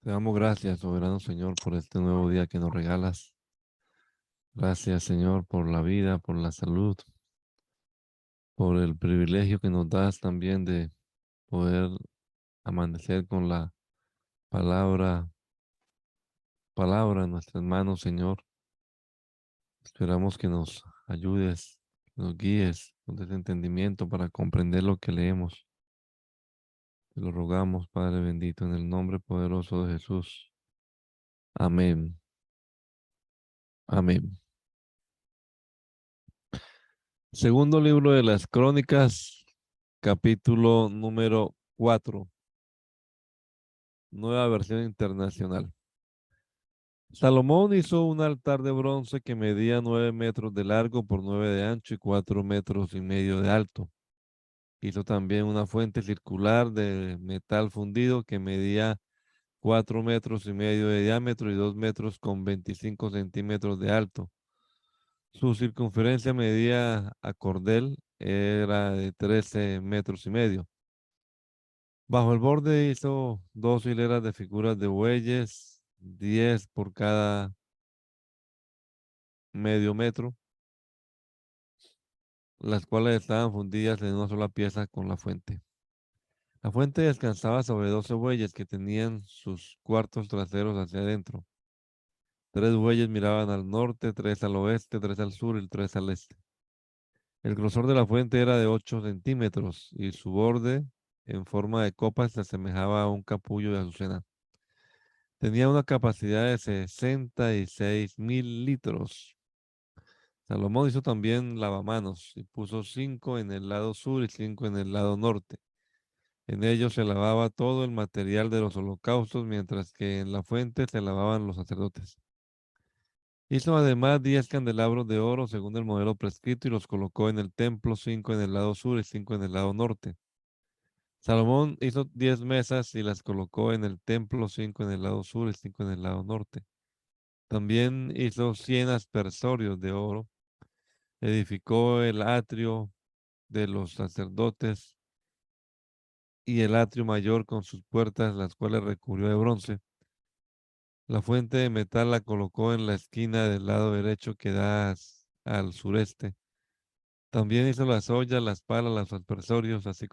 Te damos gracias, soberano Señor, por este nuevo día que nos regalas. Gracias, Señor, por la vida, por la salud, por el privilegio que nos das también de poder amanecer con la palabra, palabra en nuestras manos, Señor. Esperamos que nos ayudes, que nos guíes, nos des entendimiento para comprender lo que leemos. Te lo rogamos, Padre bendito, en el nombre poderoso de Jesús. Amén. Amén. Segundo libro de las Crónicas, capítulo número 4, nueva versión internacional. Salomón hizo un altar de bronce que medía 9 metros de largo por 9 de ancho y 4 metros y medio de alto. Hizo también una fuente circular de metal fundido que medía 4 metros y medio de diámetro y 2 metros con 25 centímetros de alto. Su circunferencia medía a cordel era de 13 metros y medio. Bajo el borde hizo 2 hileras de figuras de bueyes, 10 por cada medio metro, las cuales estaban fundidas en una sola pieza con la fuente. La fuente descansaba sobre 12 bueyes que tenían sus cuartos traseros hacia adentro. 3 bueyes miraban al norte, 3 al oeste, 3 al sur y 3 al este. El grosor de la fuente era de 8 centímetros y su borde, en forma de copa, se asemejaba a un capullo de azucena. Tenía una capacidad de 66.000 litros. Salomón hizo también lavamanos y puso 5 en el lado sur y 5 en el lado norte. En ellos se lavaba todo el material de los holocaustos, mientras que en la fuente se lavaban los sacerdotes. Hizo además 10 candelabros de oro según el modelo prescrito y los colocó en el templo, 5 en el lado sur y 5 en el lado norte. Salomón hizo 10 mesas y las colocó en el templo, 5 en el lado sur y 5 en el lado norte. También hizo 100 aspersorios de oro. Edificó el atrio de los sacerdotes y el atrio mayor con sus puertas, las cuales recubrió de bronce. La fuente de metal la colocó en la esquina del lado derecho que da al sureste. También hizo las ollas, las palas, los aspersorios, así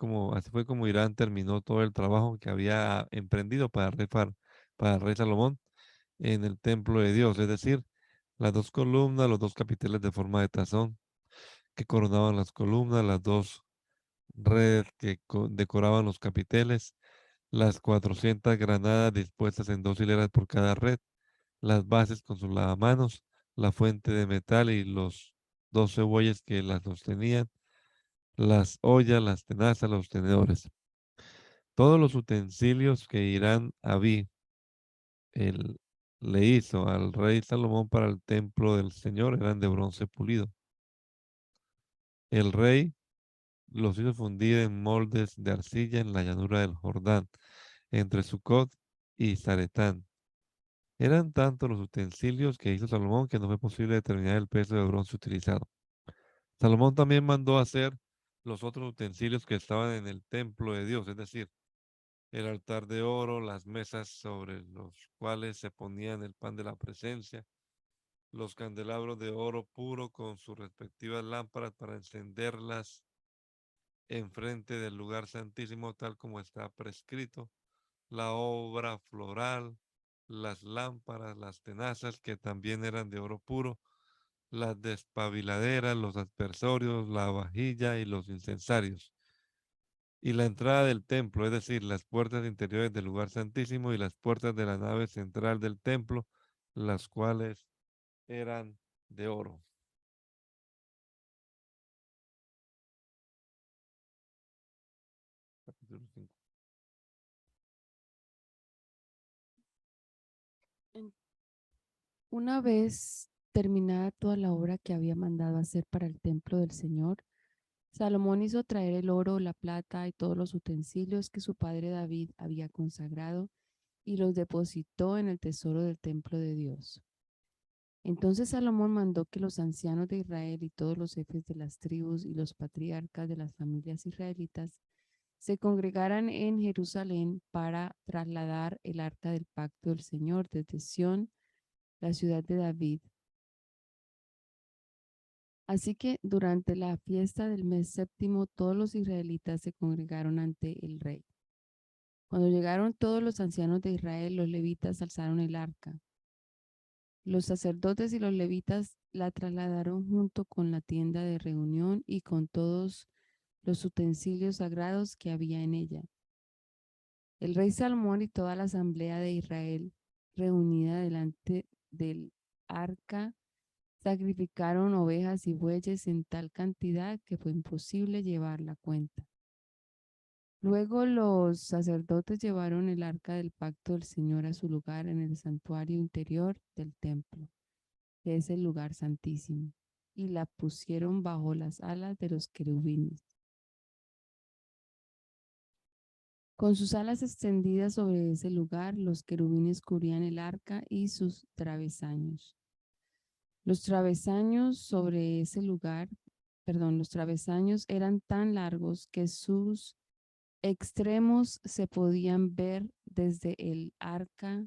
fue como Irán terminó todo el trabajo que había emprendido para el rey Salomón en el templo de Dios, es decir, las 2 columnas, los 2 capiteles de forma de tazón que coronaban las columnas, las 2 redes que decoraban los capiteles, las 400 granadas dispuestas en 2 hileras por cada red, las bases con sus lavamanos, la fuente de metal y los 12 bueyes que las sostenían, las ollas, las tenazas, los tenedores. Todos los utensilios que Irán Abí el, le hizo al rey Salomón para el templo del Señor eran de bronce pulido. El rey los hizo fundir en moldes de arcilla en la llanura del Jordán, entre Sucot y Zaretán. Eran tantos los utensilios que hizo Salomón que no fue posible determinar el peso de bronce utilizado. Salomón también mandó hacer los otros utensilios que estaban en el templo de Dios, es decir, el altar de oro, las mesas sobre los cuales se ponían el pan de la presencia, los candelabros de oro puro con sus respectivas lámparas para encenderlas enfrente del lugar santísimo tal como está prescrito, la obra floral, las lámparas, las tenazas que también eran de oro puro, las despabiladeras, los aspersorios, la vajilla y los incensarios. Y la entrada del templo, es decir, las puertas interiores del lugar santísimo y las puertas de la nave central del templo, las cuales eran de oro. Capítulo 5. En- Una vez terminada toda la obra que había mandado hacer para el templo del Señor, Salomón hizo traer el oro, la plata y todos los utensilios que su padre David había consagrado y los depositó en el tesoro del templo de Dios. Entonces Salomón mandó que los ancianos de Israel y todos los jefes de las tribus y los patriarcas de las familias israelitas se congregaran en Jerusalén para trasladar el arca del pacto del Señor desde Sión, la ciudad de David. Así que durante la fiesta del mes séptimo, todos los israelitas se congregaron ante el rey. Cuando llegaron todos los ancianos de Israel, los levitas alzaron el arca. Los sacerdotes y los levitas la trasladaron junto con la tienda de reunión y con todos los utensilios sagrados que había en ella. El rey Salomón y toda la asamblea de Israel, reunida delante del arca, sacrificaron ovejas y bueyes en tal cantidad que fue imposible llevar la cuenta. Luego los sacerdotes llevaron el arca del pacto del Señor a su lugar en el santuario interior del templo, que es el lugar santísimo, y la pusieron bajo las alas de los querubines. Con sus alas extendidas sobre ese lugar, los querubines cubrían el arca y sus travesaños. Los travesaños sobre ese lugar, los travesaños eran tan largos que sus extremos se podían ver desde el arca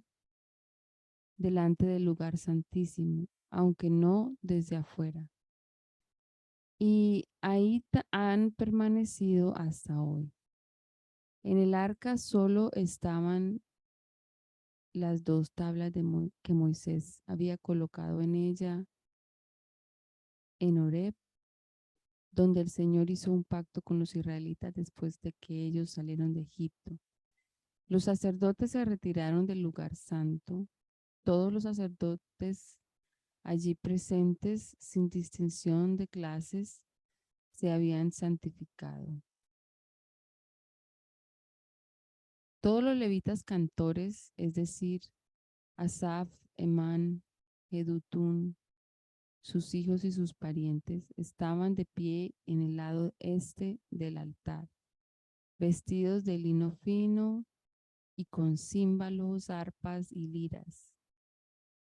delante del lugar santísimo, aunque no desde afuera. Y ahí han permanecido hasta hoy. En el arca solo estaban las dos tablas que Moisés había colocado en ella en Horeb, donde el Señor hizo un pacto con los israelitas después de que ellos salieron de Egipto. Los sacerdotes se retiraron del lugar santo. Todos los sacerdotes allí presentes, sin distinción de clases, se habían santificado. Todos los levitas cantores, es decir, Asaf, Emán, Jedutún, sus hijos y sus parientes, estaban de pie en el lado este del altar, vestidos de lino fino y con címbalos, arpas y liras.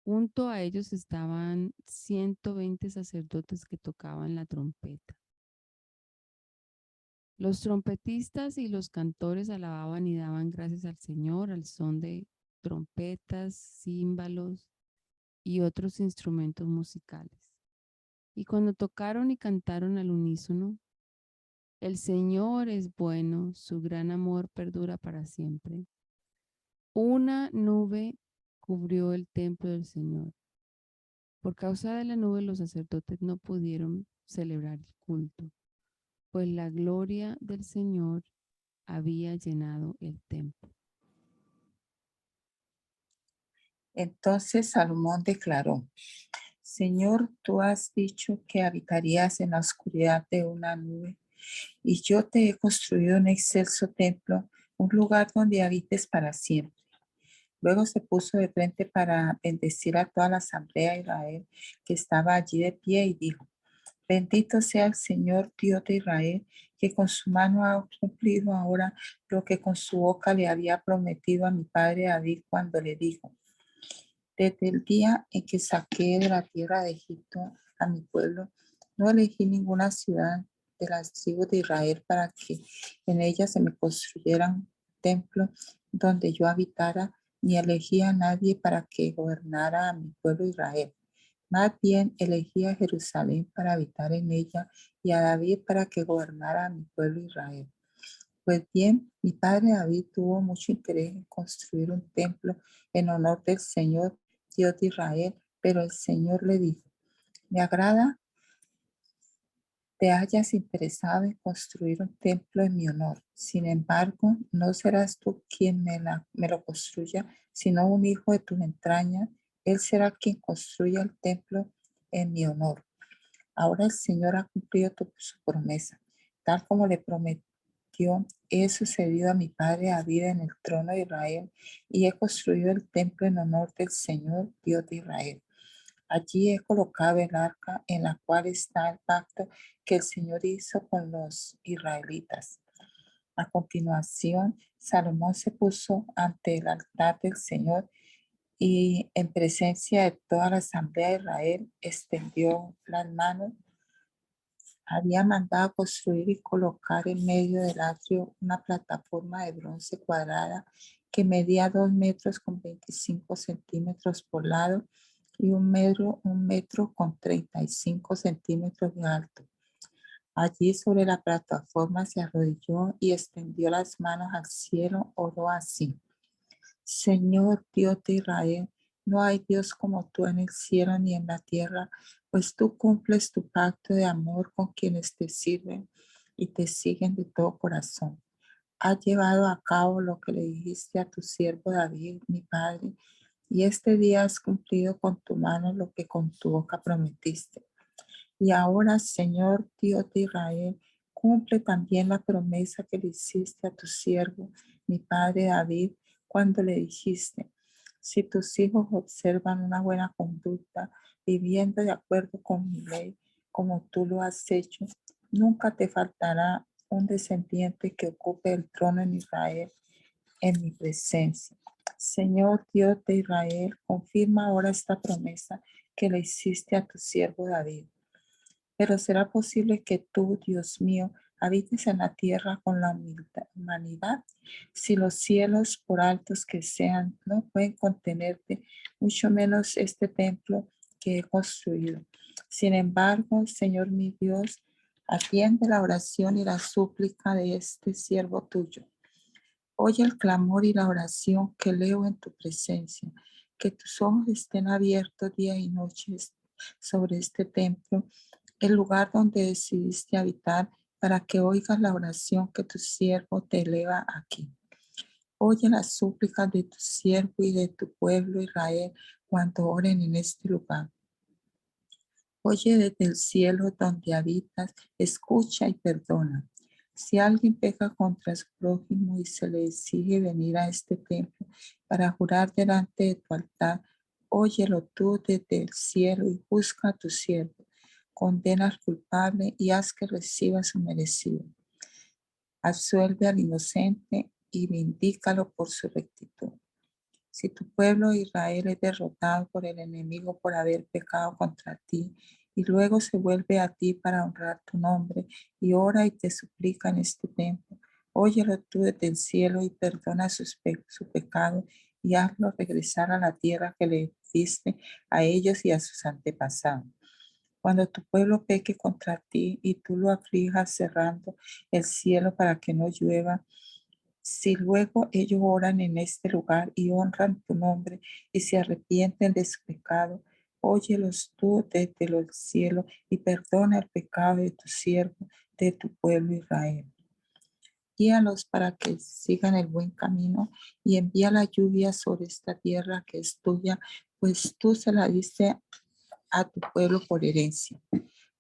Junto a ellos estaban 120 sacerdotes que tocaban la trompeta. Los trompetistas y los cantores alababan y daban gracias al Señor al son de trompetas, címbalos y otros instrumentos musicales. Y cuando tocaron y cantaron al unísono, el Señor es bueno, su gran amor perdura para siempre. Una nube cubrió el templo del Señor. Por causa de la nube, los sacerdotes no pudieron celebrar el culto, pues la gloria del Señor había llenado el templo. Entonces Salomón declaró: Señor, tú has dicho que habitarías en la oscuridad de una nube, y yo te he construido un excelso templo, un lugar donde habites para siempre. Luego se puso de frente para bendecir a toda la asamblea de Israel que estaba allí de pie y dijo: Bendito sea el Señor Dios de Israel, que con su mano ha cumplido ahora lo que con su boca le había prometido a mi padre David cuando le dijo: Desde el día en que saqué de la tierra de Egipto a mi pueblo, no elegí ninguna ciudad de las tribus de Israel para que en ella se me construyeran templos donde yo habitara, ni elegí a nadie para que gobernara a mi pueblo Israel. Más bien elegí a Jerusalén para habitar en ella y a David para que gobernara a mi pueblo Israel. Pues bien, mi padre David tuvo mucho interés en construir un templo en honor del Señor Dios de Israel, pero el Señor le dijo: Me agrada te hayas interesado en construir un templo en mi honor. Sin embargo, no serás tú quien me lo construya, sino un hijo de tus entrañas. Él será quien construya el templo en mi honor. Ahora el Señor ha cumplido su promesa, tal como le prometió. He sucedido a mi padre David en el trono de Israel y he construido el templo en honor del Señor Dios de Israel. Allí he colocado el arca en la cual está el pacto que el Señor hizo con los israelitas. A continuación, Salomón se puso ante el altar del Señor y en presencia de toda la asamblea de Israel extendió las manos había mandado construir y colocar en medio del atrio una plataforma de bronce cuadrada que medía 2 metros con 25 centímetros por lado y un metro con 35 centímetros de alto. Allí sobre la plataforma se arrodilló y extendió las manos al cielo, oró así: Señor Dios de Israel, no hay Dios como tú en el cielo ni en la tierra, pues tú cumples tu pacto de amor con quienes te sirven y te siguen de todo corazón. Has llevado a cabo lo que le dijiste a tu siervo David, mi padre, y este día has cumplido con tu mano lo que con tu boca prometiste. Y ahora, Señor Dios de Israel, cumple también la promesa que le hiciste a tu siervo, mi padre David, cuando le dijiste: si tus hijos observan una buena conducta, viviendo de acuerdo con mi ley, como tú lo has hecho, nunca te faltará un descendiente que ocupe el trono en Israel en mi presencia. Señor Dios de Israel, confirma ahora esta promesa que le hiciste a tu siervo David. Pero será posible que tú, Dios mío, habites en la tierra con la humanidad, si los cielos, por altos que sean, no pueden contenerte, mucho menos este templo que he construido. Sin embargo, Señor mi Dios, atiende la oración y la súplica de este siervo tuyo. Oye el clamor y la oración que leo en tu presencia. Que tus ojos estén abiertos día y noche sobre este templo, el lugar donde decidiste habitar, para que oigas la oración que tu siervo te eleva aquí. Oye las súplicas de tu siervo y de tu pueblo Israel cuando oren en este lugar. Oye desde el cielo donde habitas, escucha y perdona. Si alguien peca contra su prójimo y se le exige venir a este templo para jurar delante de tu altar, óyelo tú desde el cielo y busca a tu siervo. Condena al culpable y haz que reciba su merecido. Absuelve al inocente y vindícalo por su rectitud. Si tu pueblo Israel es derrotado por el enemigo por haber pecado contra ti, y luego se vuelve a ti para honrar tu nombre, y ora y te suplica en este templo, óyelo tú desde el cielo y perdona su pecado, y hazlo regresar a la tierra que le diste a ellos y a sus antepasados. Cuando tu pueblo peque contra ti y tú lo aflijas cerrando el cielo para que no llueva, si luego ellos oran en este lugar y honran tu nombre y se arrepienten de su pecado, óyelos tú desde los cielos y perdona el pecado de tu siervo, de tu pueblo Israel. Guíalos para que sigan el buen camino y envía la lluvia sobre esta tierra que es tuya, pues tú se la diste a tu pueblo por herencia.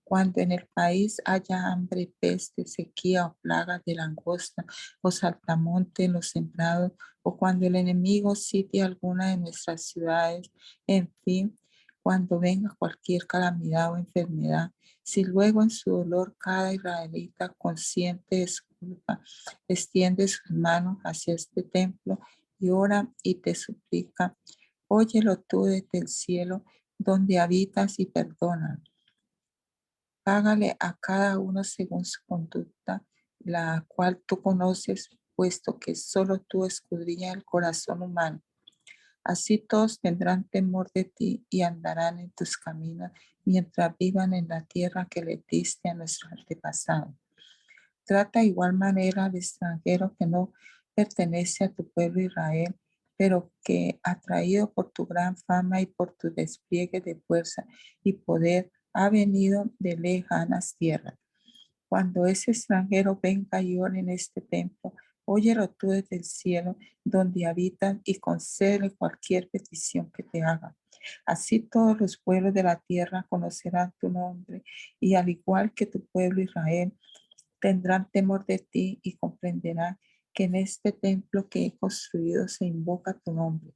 Cuando en el país haya hambre, peste, sequía o plagas de langosta o saltamonte en los sembrados, o cuando el enemigo sitie alguna de nuestras ciudades, en fin, cuando venga cualquier calamidad o enfermedad, si luego en su dolor cada israelita consciente de su culpa extiende sus manos hacia este templo y ora y te suplica, óyelo tú desde el cielo donde habitas y perdona. Págale a cada uno según su conducta, la cual tú conoces, puesto que solo tú escudriñas el corazón humano. Así todos tendrán temor de ti y andarán en tus caminos mientras vivan en la tierra que le diste a nuestros antepasados. Trata de igual manera al extranjero que no pertenece a tu pueblo Israel, pero que, atraído por tu gran fama y por tu despliegue de fuerza y poder, ha venido de lejanas tierras. Cuando ese extranjero venga y ore en este templo, óyelo tú desde el cielo donde habitas y concédele cualquier petición que te haga. Así todos los pueblos de la tierra conocerán tu nombre y al igual que tu pueblo Israel, tendrán temor de ti y comprenderán que en este templo que he construido se invoca tu nombre.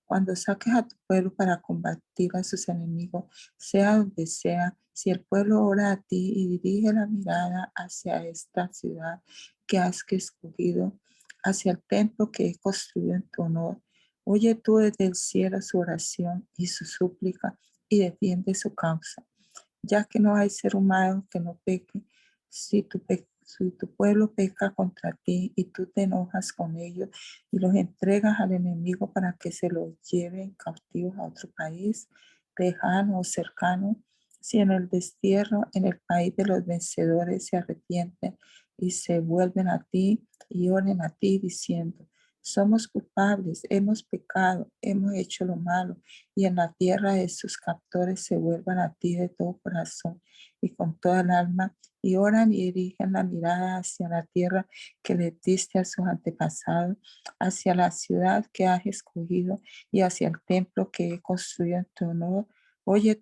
Cuando saques a tu pueblo para combatir a sus enemigos, sea donde sea, si el pueblo ora a ti y dirige la mirada hacia esta ciudad que has escogido, hacia el templo que he construido en tu honor, oye tú desde el cielo su oración y su súplica y defiende su causa, ya que no hay ser humano que no peque Si tu pueblo peca contra ti y tú te enojas con ellos y los entregas al enemigo para que se los lleven cautivos a otro país, lejano o cercano, si en el destierro, en el país de los vencedores se arrepienten y se vuelven a ti y oren a ti diciendo, somos culpables, hemos pecado, hemos hecho lo malo, y en la tierra de sus captores se vuelvan a ti de todo corazón y con toda el alma, y oran y dirigen la mirada hacia la tierra que le diste a sus antepasados, hacia la ciudad que has escogido y hacia el templo que he construido en tu honor. Oye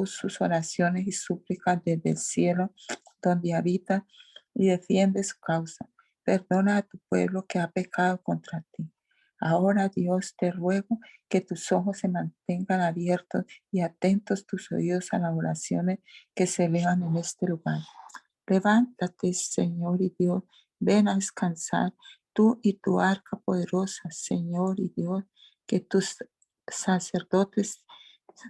sus oraciones y súplicas desde el cielo donde habita y defiende su causa. Perdona a tu pueblo que ha pecado contra ti. Ahora, Dios, te ruego que tus ojos se mantengan abiertos y atentos tus oídos a las oraciones que se elevan en este lugar. Levántate, Señor y Dios, ven a descansar tú y tu arca poderosa, Señor y Dios, que tus sacerdotes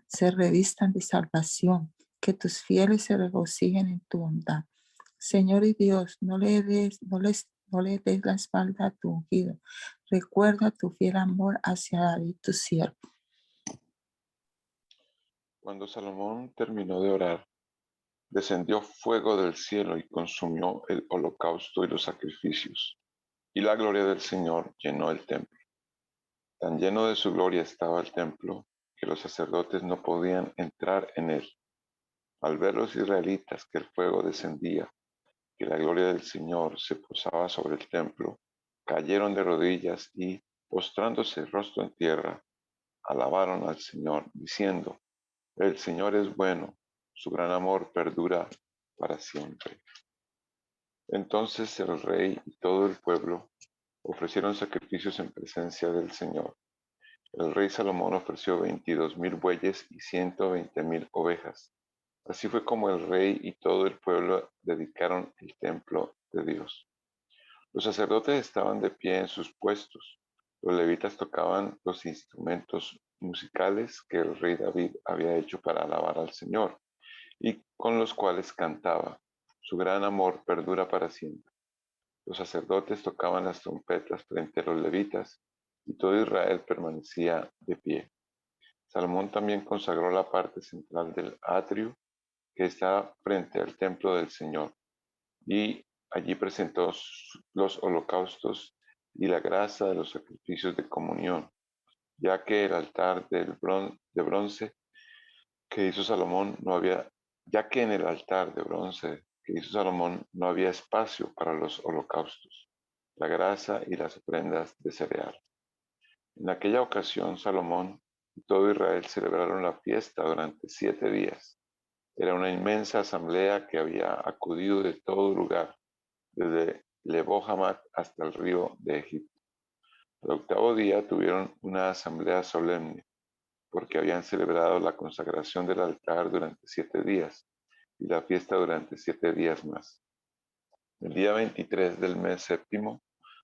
se revistan de salvación, que tus fieles se regocijen en tu bondad. Señor y Dios, no le des la espalda a tu ungido. Recuerda tu fiel amor hacia David, tu siervo. Cuando Salomón terminó de orar, descendió fuego del cielo y consumió el holocausto y los sacrificios, y la gloria del Señor llenó el templo. Tan lleno de su gloria estaba el templo que los sacerdotes no podían entrar en él. Al ver los israelitas que el fuego descendía, que la gloria del Señor se posaba sobre el templo, cayeron de rodillas y, postrándose rostro en tierra, alabaron al Señor, diciendo, el Señor es bueno, su gran amor perdura para siempre. Entonces el rey y todo el pueblo ofrecieron sacrificios en presencia del Señor. El rey Salomón ofreció 22,000 bueyes y 120,000 ovejas. Así fue como el rey y todo el pueblo dedicaron el templo de Dios. Los sacerdotes estaban de pie en sus puestos. Los levitas tocaban los instrumentos musicales que el rey David había hecho para alabar al Señor y con los cuales cantaba. Su gran amor perdura para siempre. Los sacerdotes tocaban las trompetas frente a los levitas y todo Israel permanecía de pie. Salomón también consagró la parte central del atrio que está frente al templo del Señor y allí presentó los holocaustos y la grasa de los sacrificios de comunión, ya que el altar de bronce que hizo Salomón no había, ya que en el altar de bronce que hizo Salomón no había espacio para los holocaustos, la grasa y las ofrendas de cereal. En aquella ocasión Salomón y todo Israel celebraron la fiesta durante 7 días. Era una inmensa asamblea que había acudido de todo lugar, desde Lebo Hamat hasta el río de Egipto. Al octavo día tuvieron una asamblea solemne, porque habían celebrado la consagración del altar durante 7 días y la fiesta durante 7 días más. El día 23 del mes séptimo,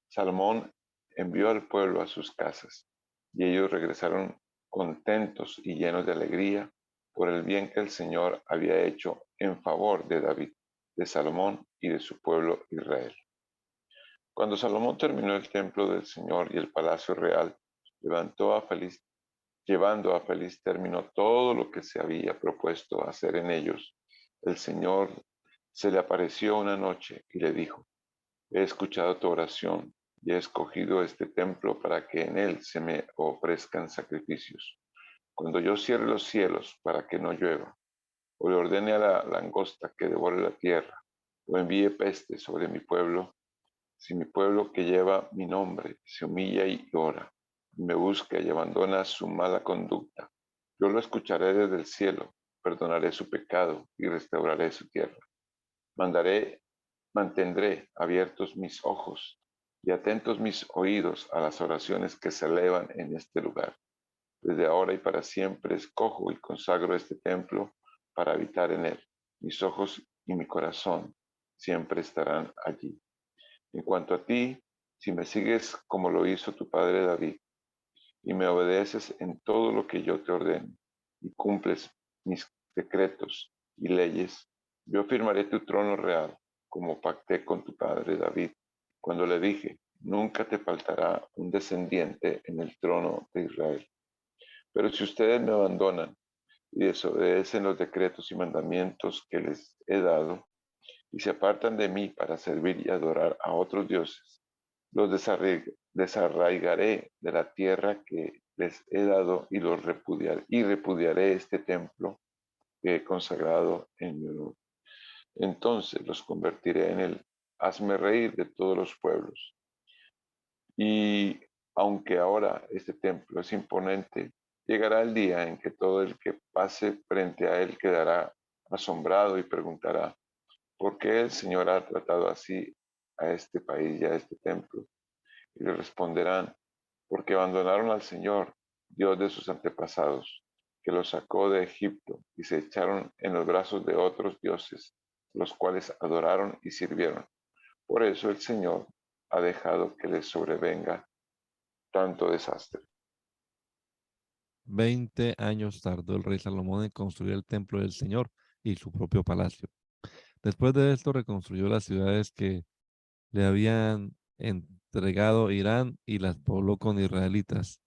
Salomón envió al pueblo a sus casas, y ellos regresaron contentos y llenos de alegría por el bien que el Señor había hecho en favor de David, de Salomón y de su pueblo Israel. Cuando Salomón terminó el templo del Señor y el palacio real, llevando a feliz término todo lo que se había propuesto hacer en ellos, el Señor se le apareció una noche y le dijo, he escuchado tu oración y he escogido este templo para que en él se me ofrezcan sacrificios. Cuando yo cierre los cielos para que no llueva, o le ordene a la langosta que devore la tierra, o envíe peste sobre mi pueblo, si mi pueblo que lleva mi nombre se humilla y ora, y me busca y abandona su mala conducta, yo lo escucharé desde el cielo, perdonaré su pecado y restauraré su tierra. Mantendré abiertos mis ojos y atentos mis oídos a las oraciones que se elevan en este lugar. Desde ahora y para siempre escojo y consagro este templo para habitar en él. Mis ojos y mi corazón siempre estarán allí. En cuanto a ti, si me sigues como lo hizo tu padre David, y me obedeces en todo lo que yo te ordeno, y cumples mis decretos y leyes, Yo firmaré tu trono real, como pacté con tu padre David, cuando le dije, nunca te faltará un descendiente en el trono de Israel. Pero si ustedes me abandonan y desobedecen los decretos y mandamientos que les he dado, y se apartan de mí para servir y adorar a otros dioses, los desarraigaré de la tierra que les he dado y repudiaré este templo que he consagrado en mi honor. Entonces los convertiré en el hazme reír de todos los pueblos. Y aunque ahora este templo es imponente, llegará el día en que todo el que pase frente a él quedará asombrado y preguntará, ¿por qué el Señor ha tratado así a este país y a este templo? Y le responderán, porque abandonaron al Señor, Dios de sus antepasados, que los sacó de Egipto y se echaron en los brazos de otros dioses, los cuales adoraron y sirvieron. Por eso el Señor ha dejado que les sobrevenga tanto desastre. 20 años tardó el rey Salomón en construir el templo del Señor y su propio palacio. Después de esto reconstruyó las ciudades que le habían entregado Irán y las pobló con israelitas.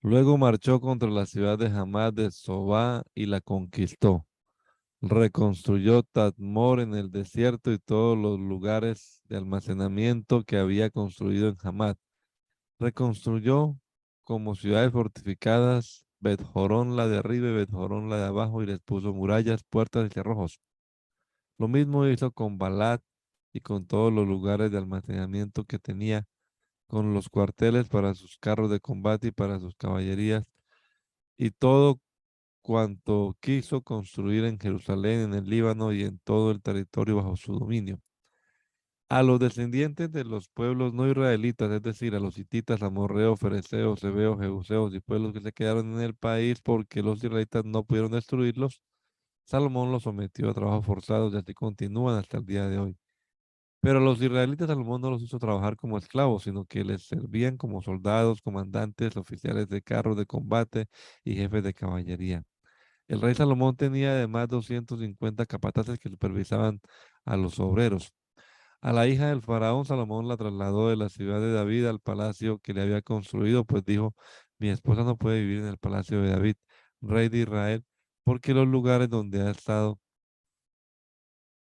Luego marchó contra la ciudad de Hamad de Sobá y la conquistó. Reconstruyó Tadmor en el desierto y todos los lugares de almacenamiento que había construido en Hamad. Reconstruyó como ciudades fortificadas Bet-Jorón la de arriba y Bet-Jorón la de abajo y les puso murallas, puertas y cerrojos. Lo mismo hizo con Balat y con todos los lugares de almacenamiento que tenía, con los cuarteles para sus carros de combate y para sus caballerías, y todo cuanto quiso construir en Jerusalén, en el Líbano y en todo el territorio bajo su dominio. A los descendientes de los pueblos no israelitas, es decir, a los hititas, amorreos, fereceos, heveos, jebuseos y pueblos que se quedaron en el país porque los israelitas no pudieron destruirlos, Salomón los sometió a trabajos forzados y así continúan hasta el día de hoy. Pero a los israelitas Salomón no los hizo trabajar como esclavos, sino que les servían como soldados, comandantes, oficiales de carros de combate y jefes de caballería. El rey Salomón tenía además 250 capataces que supervisaban a los obreros. A la hija del faraón Salomón la trasladó de la ciudad de David al palacio que le había construido, pues dijo, mi esposa no puede vivir en el palacio de David, rey de Israel, porque los lugares donde ha estado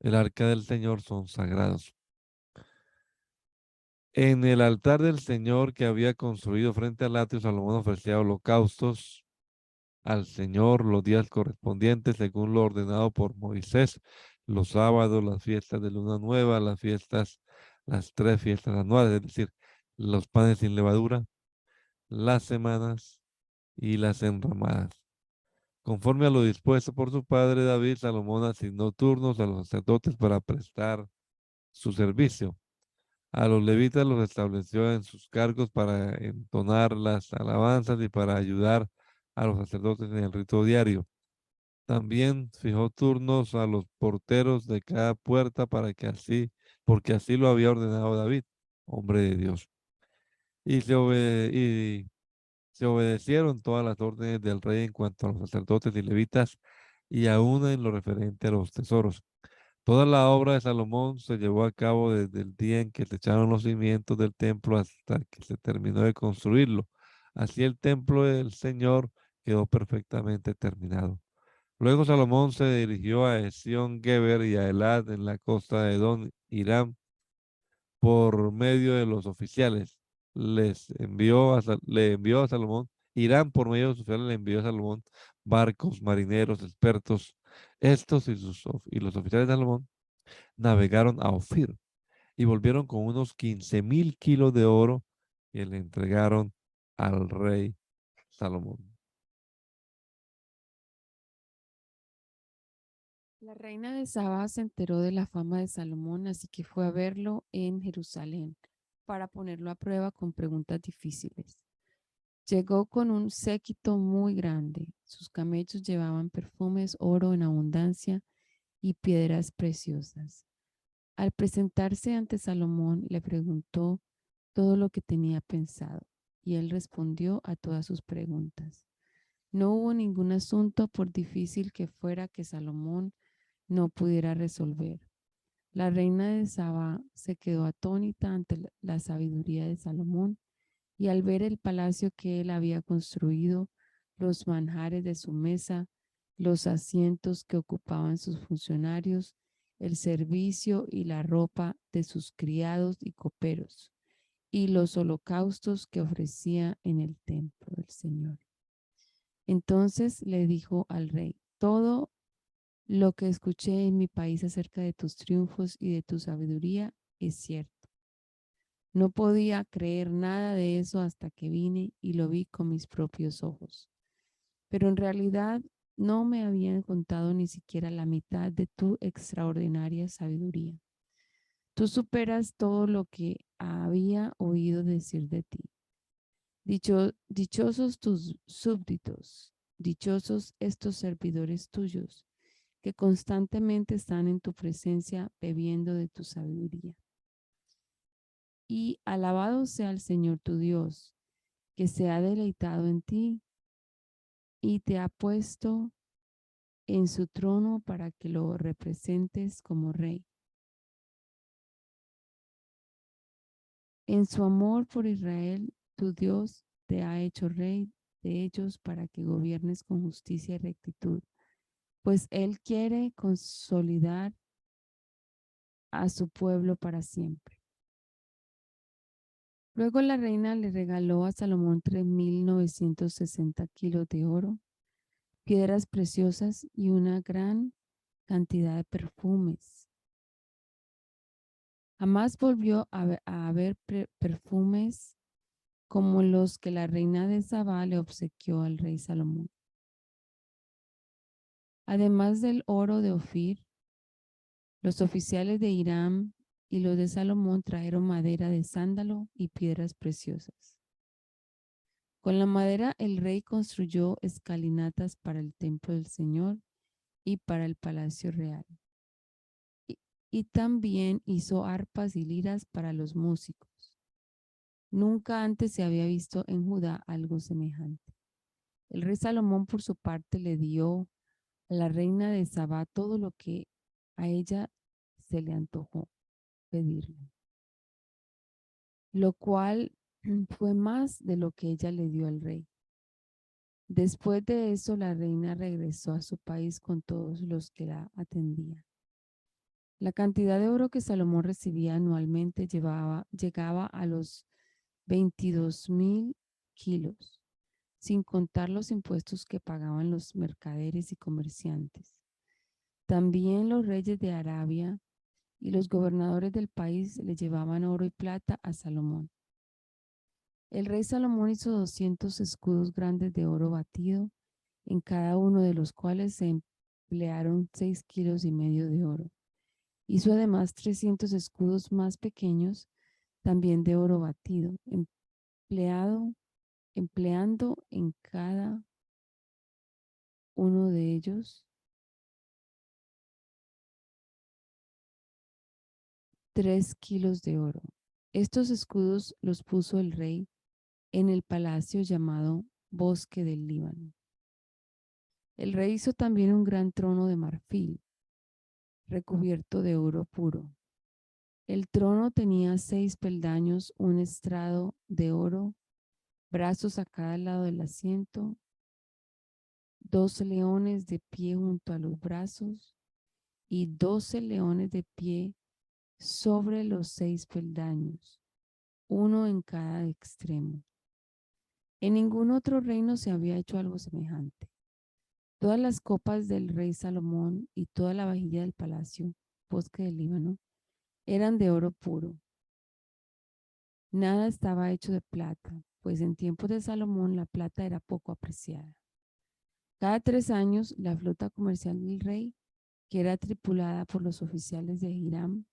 el arca del Señor son sagrados. En el altar del Señor que había construido frente al atrio, Salomón ofrecía holocaustos al Señor los días correspondientes según lo ordenado por Moisés, los sábados, las fiestas de luna nueva, las fiestas, las 3 fiestas anuales, es decir, los panes sin levadura, las semanas y las enramadas. Conforme a lo dispuesto por su padre David, Salomón asignó turnos a los sacerdotes para prestar su servicio. A los levitas los estableció en sus cargos para entonar las alabanzas y para ayudar a los sacerdotes en el rito diario. También fijó turnos a los porteros de cada puerta porque así lo había ordenado David, hombre de Dios. Y se obedecieron todas las órdenes del rey en cuanto a los sacerdotes y levitas y aún en lo referente a los tesoros. Toda la obra de Salomón se llevó a cabo desde el día en que se echaron los cimientos del templo hasta que se terminó de construirlo. Así el templo del Señor quedó perfectamente terminado. Luego Salomón se dirigió a Esión-Geber y a Elad en la costa de Edom, Irán, por medio de los oficiales. Le envió a Salomón, Irán por medio de los oficiales le envió a Salomón barcos, marineros, expertos. Estos y los oficiales de Salomón navegaron a Ofir y volvieron con unos 15,000 kilos de oro que le entregaron al rey Salomón. La reina de Saba se enteró de la fama de Salomón, así que fue a verlo en Jerusalén para ponerlo a prueba con preguntas difíciles. Llegó con un séquito muy grande. Sus camellos llevaban perfumes, oro en abundancia y piedras preciosas. Al presentarse ante Salomón, le preguntó todo lo que tenía pensado y él respondió a todas sus preguntas. No hubo ningún asunto, por difícil que fuera, que Salomón no pudiera resolver. La reina de Saba se quedó atónita ante la sabiduría de Salomón y al ver el palacio que él había construido, los manjares de su mesa, los asientos que ocupaban sus funcionarios, el servicio y la ropa de sus criados y coperos, y los holocaustos que ofrecía en el templo del Señor. Entonces le dijo al rey: todo lo que escuché en mi país acerca de tus triunfos y de tu sabiduría es cierto. No podía creer nada de eso hasta que vine y lo vi con mis propios ojos. Pero en realidad no me habían contado ni siquiera la mitad de tu extraordinaria sabiduría. Tú superas todo lo que había oído decir de ti. Dichosos tus súbditos, dichosos estos servidores tuyos, que constantemente están en tu presencia bebiendo de tu sabiduría. Y alabado sea el Señor tu Dios, que se ha deleitado en ti y te ha puesto en su trono para que lo representes como rey. En su amor por Israel, tu Dios te ha hecho rey de ellos para que gobiernes con justicia y rectitud, pues Él quiere consolidar a su pueblo para siempre. Luego la reina le regaló a Salomón 3.960 kilos de oro, piedras preciosas y una gran cantidad de perfumes. Jamás volvió a haber perfumes como los que la reina de Sabá le obsequió al rey Salomón. Además del oro de Ofir, los oficiales de Hiram y los de Salomón trajeron madera de sándalo y piedras preciosas. Con la madera el rey construyó escalinatas para el templo del Señor y para el palacio real. Y también hizo arpas y liras para los músicos. Nunca antes se había visto en Judá algo semejante. El rey Salomón, por su parte, le dio a la reina de Sabá todo lo que a ella se le antojó pedirle, lo cual fue más de lo que ella le dio al rey. Después de eso, la reina regresó a su país con todos los que la atendían. La cantidad de oro que Salomón recibía anualmente llegaba a los 22.000 kilos, sin contar los impuestos que pagaban los mercaderes y comerciantes. También los reyes de Arabia y los gobernadores del país le llevaban oro y plata a Salomón. El rey Salomón hizo 200 escudos grandes de oro batido, en cada uno de los cuales se emplearon 6,5 kilos de oro. Hizo además 300 escudos más pequeños, también de oro batido, empleando en cada uno de ellos 3 kilos de oro. Estos escudos los puso el rey en el palacio llamado Bosque del Líbano. El rey hizo también un gran trono de marfil, recubierto de oro puro. El trono tenía 6 peldaños, un estrado de oro, brazos a cada lado del asiento, 12 leones de pie junto a los brazos y 12 leones de pie sobre los 6 peldaños, uno en cada extremo. En ningún otro reino se había hecho algo semejante. Todas las copas del rey Salomón y toda la vajilla del palacio, Bosque del Líbano, eran de oro puro. Nada estaba hecho de plata, pues en tiempos de Salomón la plata era poco apreciada. Cada 3 años, la flota comercial del rey, que era tripulada por los oficiales de Hiram,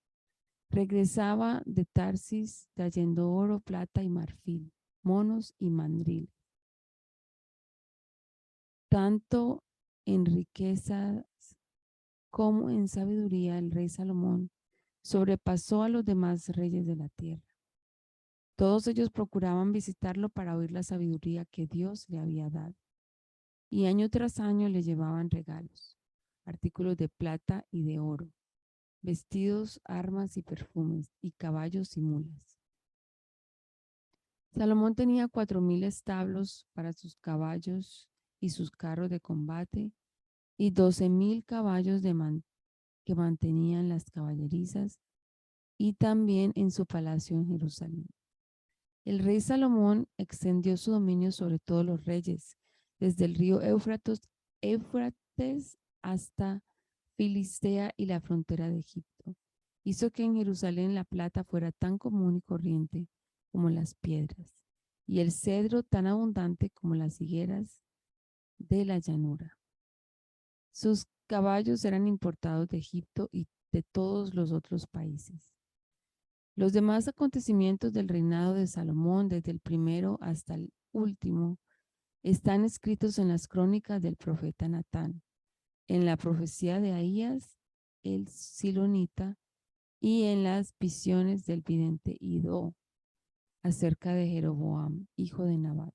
regresaba de Tarsis trayendo oro, plata y marfil, monos y mandril. Tanto en riquezas como en sabiduría, el rey Salomón sobrepasó a los demás reyes de la tierra. Todos ellos procuraban visitarlo para oír la sabiduría que Dios le había dado, y año tras año le llevaban regalos. artículos de plata y de oro, vestidos, armas y perfumes, y caballos y mulas. Salomón tenía 4,000 establos para sus caballos y sus carros de combate, y 12,000 caballos que mantenían las caballerizas, y también en su palacio en Jerusalén. El rey Salomón extendió su dominio sobre todos los reyes, desde el río Éufrates hasta Filistea y la frontera de Egipto. Hizo que en Jerusalén la plata fuera tan común y corriente como las piedras, y el cedro tan abundante como las higueras de la llanura. Sus caballos eran importados de Egipto y de todos los otros países. Los demás acontecimientos del reinado de Salomón, desde el primero hasta el último, están escritos en las crónicas del profeta Natán, en la profecía de Ahías, el silonita, y en las visiones del vidente Idó acerca de Jeroboam, hijo de Nabat.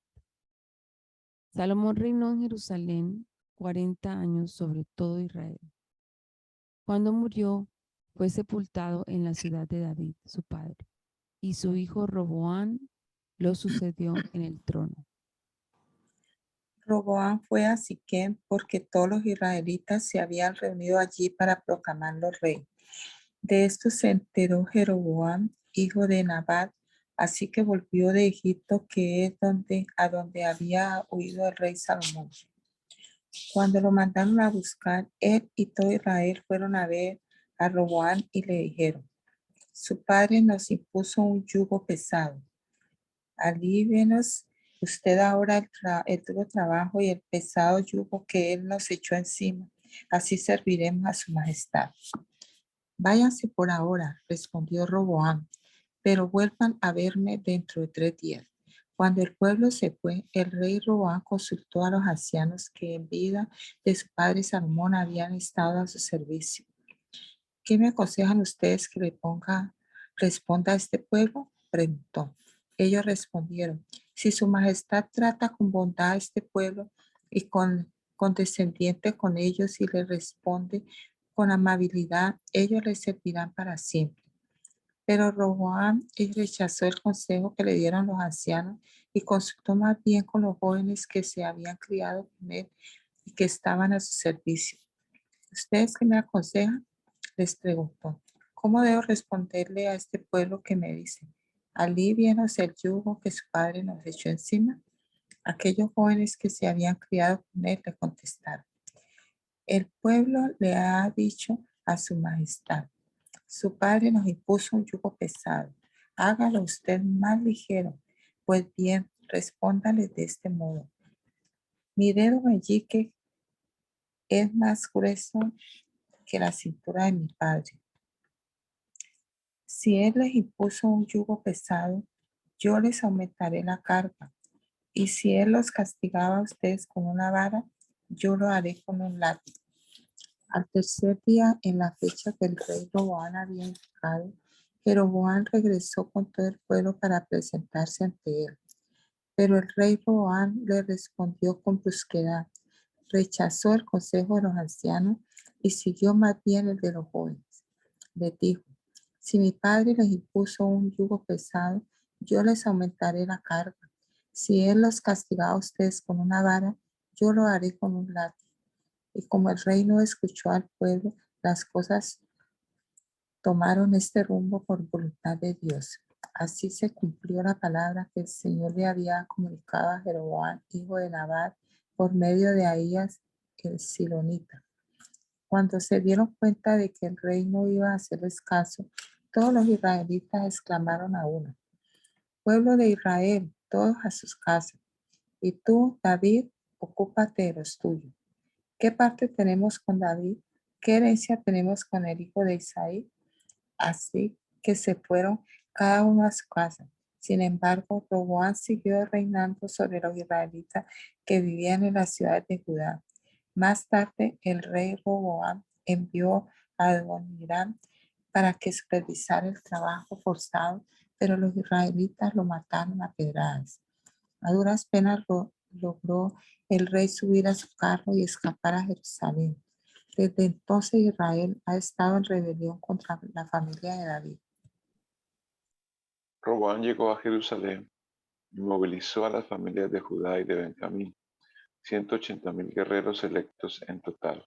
Salomón reinó en Jerusalén 40 años sobre todo Israel. Cuando murió, fue sepultado en la ciudad de David, su padre, y su hijo Roboam lo sucedió en el trono. Roboam fue a Siquem porque todos los israelitas se habían reunido allí para proclamarlo rey. De esto se enteró Jeroboam, hijo de Nabat, así que volvió de Egipto, que es a donde había huido el rey Salomón. Cuando lo mandaron a buscar, él y todo Israel fueron a ver a Roboam y le dijeron: su padre nos impuso un yugo pesado. Alívenos usted ahora el duro trabajo y el pesado yugo que él nos echó encima. Así serviremos a su majestad. Váyanse por ahora, respondió Roboam, pero vuelvan a verme dentro de 3 días. Cuando el pueblo se fue, el rey Roboam consultó a los ancianos que en vida de su padre Salomón habían estado a su servicio. ¿Qué me aconsejan ustedes que responda a este pueblo? Preguntó. Ellos respondieron: si su majestad trata con bondad a este pueblo y condescendiente con ellos y le responde con amabilidad, ellos le servirán para siempre. Pero Roboam rechazó el consejo que le dieron los ancianos y consultó más bien con los jóvenes que se habían criado con él y que estaban a su servicio. ¿Ustedes qué me aconsejan?, les preguntó. ¿Cómo debo responderle a este pueblo que me dice: alívianos el yugo que su padre nos echó encima? Aquellos jóvenes que se habían criado con él le contestaron: el pueblo le ha dicho a su majestad: su padre nos impuso un yugo pesado. Hágalo usted más ligero. Pues bien, respóndale de este modo: mi dedo meñique es más grueso que la cintura de mi padre. Si él les impuso un yugo pesado, yo les aumentaré la carga. Y si él los castigaba a ustedes con una vara, yo lo haré con un látigo. Al tercer día, en la fecha que el rey Roboam había indicado, Jeroboam regresó con todo el pueblo para presentarse ante él. Pero el rey Roboam le respondió con brusquedad, rechazó el consejo de los ancianos y siguió más bien el de los jóvenes. Les dijo: si mi padre les impuso un yugo pesado, yo les aumentaré la carga. Si él los castigaba a ustedes con una vara, yo lo haré con un látigo. Y como el rey no escuchó al pueblo, las cosas tomaron este rumbo por voluntad de Dios. Así se cumplió la palabra que el Señor le había comunicado a Jeroboam, hijo de Nabat, por medio de Ahías el silonita. Cuando se dieron cuenta de que el rey no iba a hacerles caso, todos los israelitas exclamaron a una: pueblo de Israel, todos a sus casas. Y tú, David, ocúpate de los tuyos. ¿Qué parte tenemos con David? ¿Qué herencia tenemos con el hijo de Isaí? Así que se fueron cada uno a su casa. Sin embargo, Roboam siguió reinando sobre los israelitas que vivían en las ciudades de Judá. Más tarde, el rey Roboam envió a Adoniram para que supervisara el trabajo forzado, pero los israelitas lo mataron a pedradas. A duras penas logró el rey subir a su carro y escapar a Jerusalén. Desde entonces Israel ha estado en rebelión contra la familia de David. Roboam llegó a Jerusalén y movilizó a las familias de Judá y de Benjamín, 180,000 guerreros electos en total,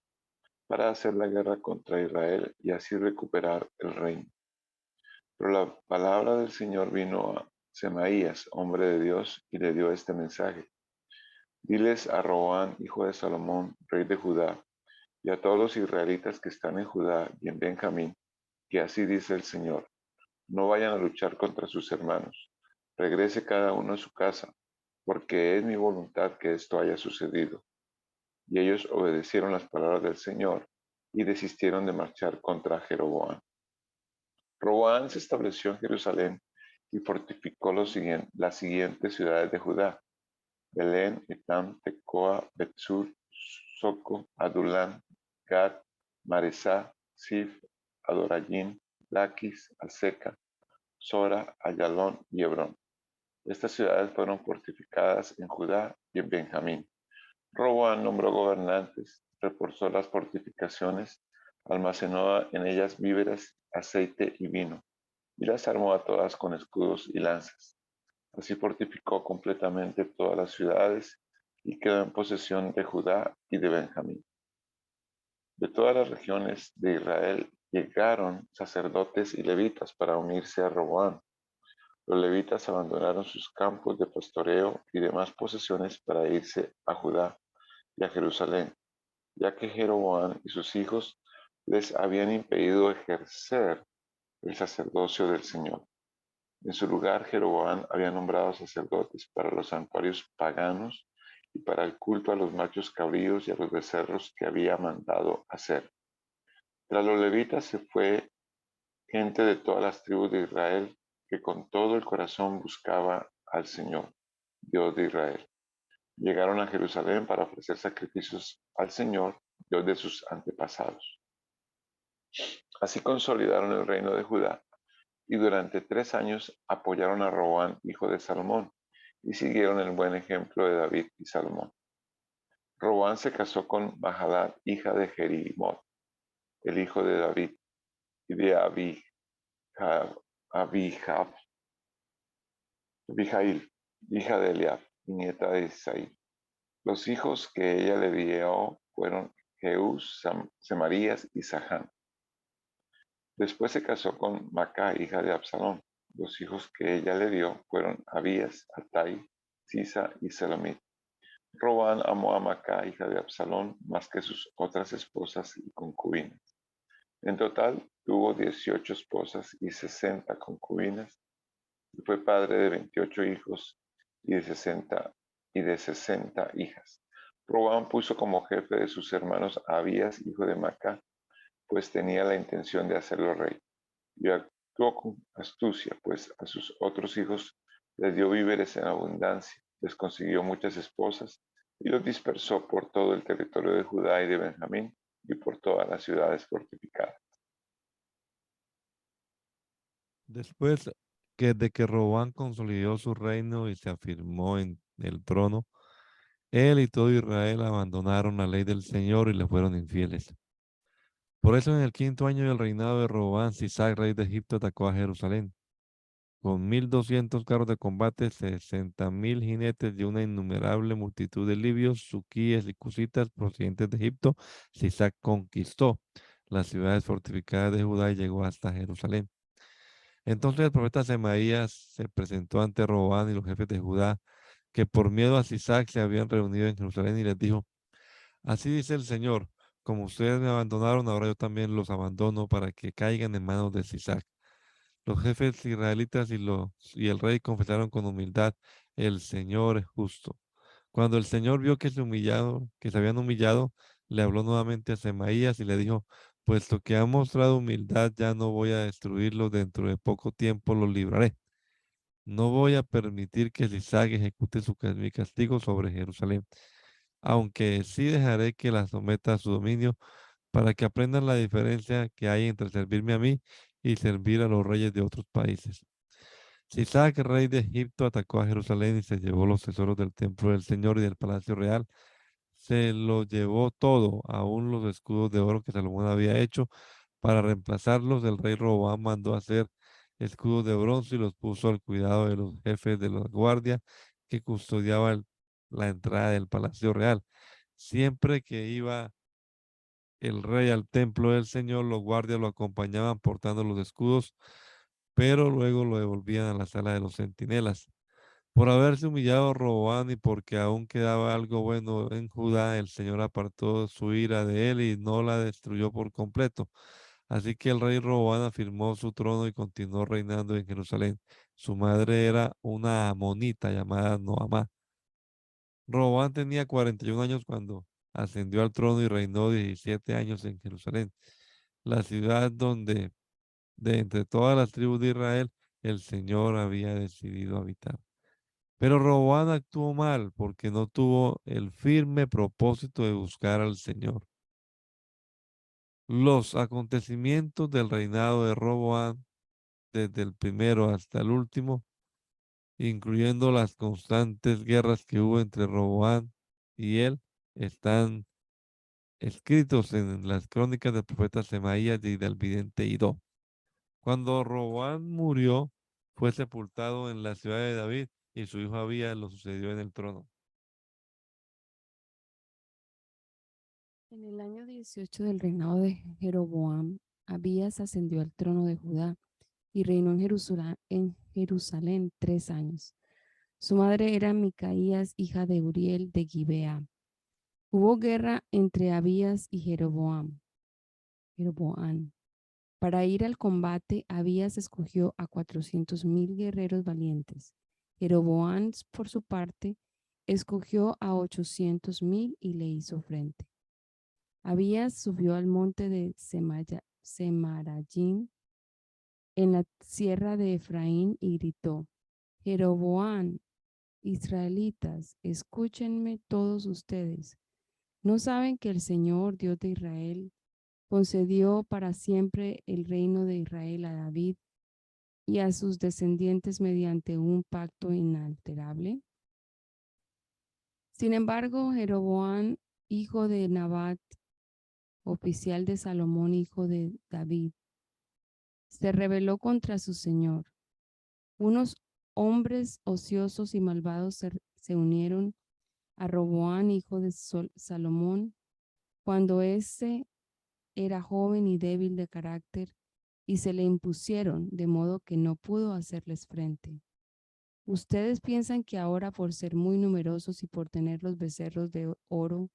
para hacer la guerra contra Israel y así recuperar el reino. Pero la palabra del Señor vino a Semaías, hombre de Dios, y le dio este mensaje. Diles a Roboam, hijo de Salomón, rey de Judá, y a todos los israelitas que están en Judá y en Benjamín, que así dice el Señor: no vayan a luchar contra sus hermanos, regrese cada uno a su casa, porque es mi voluntad que esto haya sucedido. Y ellos obedecieron las palabras del Señor y desistieron de marchar contra Jeroboam. Roboam se estableció en Jerusalén y fortificó las siguientes ciudades de Judá: Belén, Etam, Tecoa, Betzur, Soco, Adulán, Gad, Maresá, Sif, Adorayim, Laquis, Aseca, Sora, Ayalón y Hebrón. Estas ciudades fueron fortificadas en Judá y en Benjamín. Roboam nombró gobernantes, reforzó las fortificaciones, almacenó en ellas víveres, aceite y vino, y las armó a todas con escudos y lanzas. Así fortificó completamente todas las ciudades y quedó en posesión de Judá y de Benjamín. De todas las regiones de Israel llegaron sacerdotes y levitas para unirse a Roboam. Los levitas abandonaron sus campos de pastoreo y demás posesiones para irse a Judá y a Jerusalén, ya que Jeroboam y sus hijos les habían impedido ejercer el sacerdocio del Señor. En su lugar, Jeroboam había nombrado sacerdotes para los santuarios paganos y para el culto a los machos cabríos y a los becerros que había mandado hacer. Tras los levitas se fue gente de todas las tribus de Israel que con todo el corazón buscaba al Señor, Dios de Israel. Llegaron a Jerusalén para ofrecer sacrificios al Señor, Dios de sus antepasados. Así consolidaron el reino de Judá y durante 3 años apoyaron a Roboam, hijo de Salomón, y siguieron el buen ejemplo de David y Salomón. Roboam se casó con Mahalat, hija de Jerimot, el hijo de David, y de Abijail, hija de Eliab, y nieta de Isaí. Los hijos que ella le dio fueron Jeús, Semarías y Sahán. Después se casó con Macá, hija de Absalón. Los hijos que ella le dio fueron Abías, Atai, Sisa y Selomit. Roboam amó a Macá, hija de Absalón, más que sus otras esposas y concubinas. En total tuvo 18 esposas y 60 concubinas, y fue padre de 28 hijos y de 60 hijas. Roboam puso como jefe de sus hermanos a Abías, hijo de Macá, pues tenía la intención de hacerlo rey. Y actuó con astucia, pues a sus otros hijos les dio víveres en abundancia, les consiguió muchas esposas y los dispersó por todo el territorio de Judá y de Benjamín y por todas las ciudades fortificadas. Después de que Roboam consolidó su reino y se afirmó en el trono, él y todo Israel abandonaron la ley del Señor y le fueron infieles. Por eso en el 5.º año del reinado de Roboam, Sisac, rey de Egipto, atacó a Jerusalén. Con 1.200 carros de combate, 60.000 jinetes y una innumerable multitud de libios, suquíes y cusitas procedentes de Egipto, Sisac conquistó las ciudades fortificadas de Judá y llegó hasta Jerusalén. Entonces el profeta Semaías se presentó ante Roboam y los jefes de Judá, que por miedo a Sisac se habían reunido en Jerusalén, y les dijo: así dice el Señor, como ustedes me abandonaron, ahora yo también los abandono para que caigan en manos de Sisac. Los jefes israelitas y el rey confesaron con humildad: el Señor es justo. Cuando el Señor vio que se habían humillado, le habló nuevamente a Semaías y le dijo: puesto que han mostrado humildad, ya no voy a destruirlos, dentro de poco tiempo los libraré. No voy a permitir que Sisac ejecute mi castigo sobre Jerusalén, aunque sí dejaré que la someta a su dominio, para que aprendan la diferencia que hay entre servirme a mí y servir a los reyes de otros países. Sisac, rey de Egipto, atacó a Jerusalén y se llevó los tesoros del templo del Señor y del palacio real, se lo llevó todo, aún los escudos de oro que Salomón había hecho. Para reemplazarlos, el rey Roboam mandó hacer escudos de bronce y los puso al cuidado de los jefes de la guardia que custodiaban la entrada del palacio real. Siempre que iba el rey al templo del Señor, los guardias lo acompañaban portando los escudos, pero luego lo devolvían a la sala de los centinelas. Por haberse humillado Roboam y porque aún quedaba algo bueno en Judá, el Señor apartó su ira de él y no la destruyó por completo. Así que el rey Roboam afirmó su trono y continuó reinando en Jerusalén. Su madre era una amonita llamada Noamá. Roboam tenía 41 años cuando ascendió al trono y reinó 17 años en Jerusalén, la ciudad donde de entre todas las tribus de Israel el Señor había decidido habitar. Pero Roboam actuó mal porque no tuvo el firme propósito de buscar al Señor. Los acontecimientos del reinado de Roboam, desde el primero hasta el último, incluyendo las constantes guerras que hubo entre Roboam y él, están escritos en las crónicas del profeta Semaías y del vidente Idó. Cuando Roboam murió, fue sepultado en la ciudad de David y su hijo Abías lo sucedió en el trono. En el año 18 del reinado de Jeroboam, Abías ascendió al trono de Judá y reinó en Jerusalén 3 años. Su madre era Micaías, hija de Uriel de Gibea. Hubo guerra entre Abías y Jeroboam. Para ir al combate, Abías escogió a 400,000 guerreros valientes. Jeroboam, por su parte, escogió a 800,000 y le hizo frente. Abías subió al monte de Semarayim en la sierra de Efraín y gritó: Jeroboam, israelitas, escúchenme todos ustedes. ¿No saben que el Señor, Dios de Israel, concedió para siempre el reino de Israel a David y a sus descendientes mediante un pacto inalterable? Sin embargo, Jeroboam, hijo de Nabat, oficial de Salomón, hijo de David, se rebeló contra su señor. Unos hombres ociosos y malvados se unieron a Roboam, hijo de Salomón, cuando éste era joven y débil de carácter, y se le impusieron, de modo que no pudo hacerles frente. Ustedes piensan que ahora, por ser muy numerosos y por tener los becerros de oro,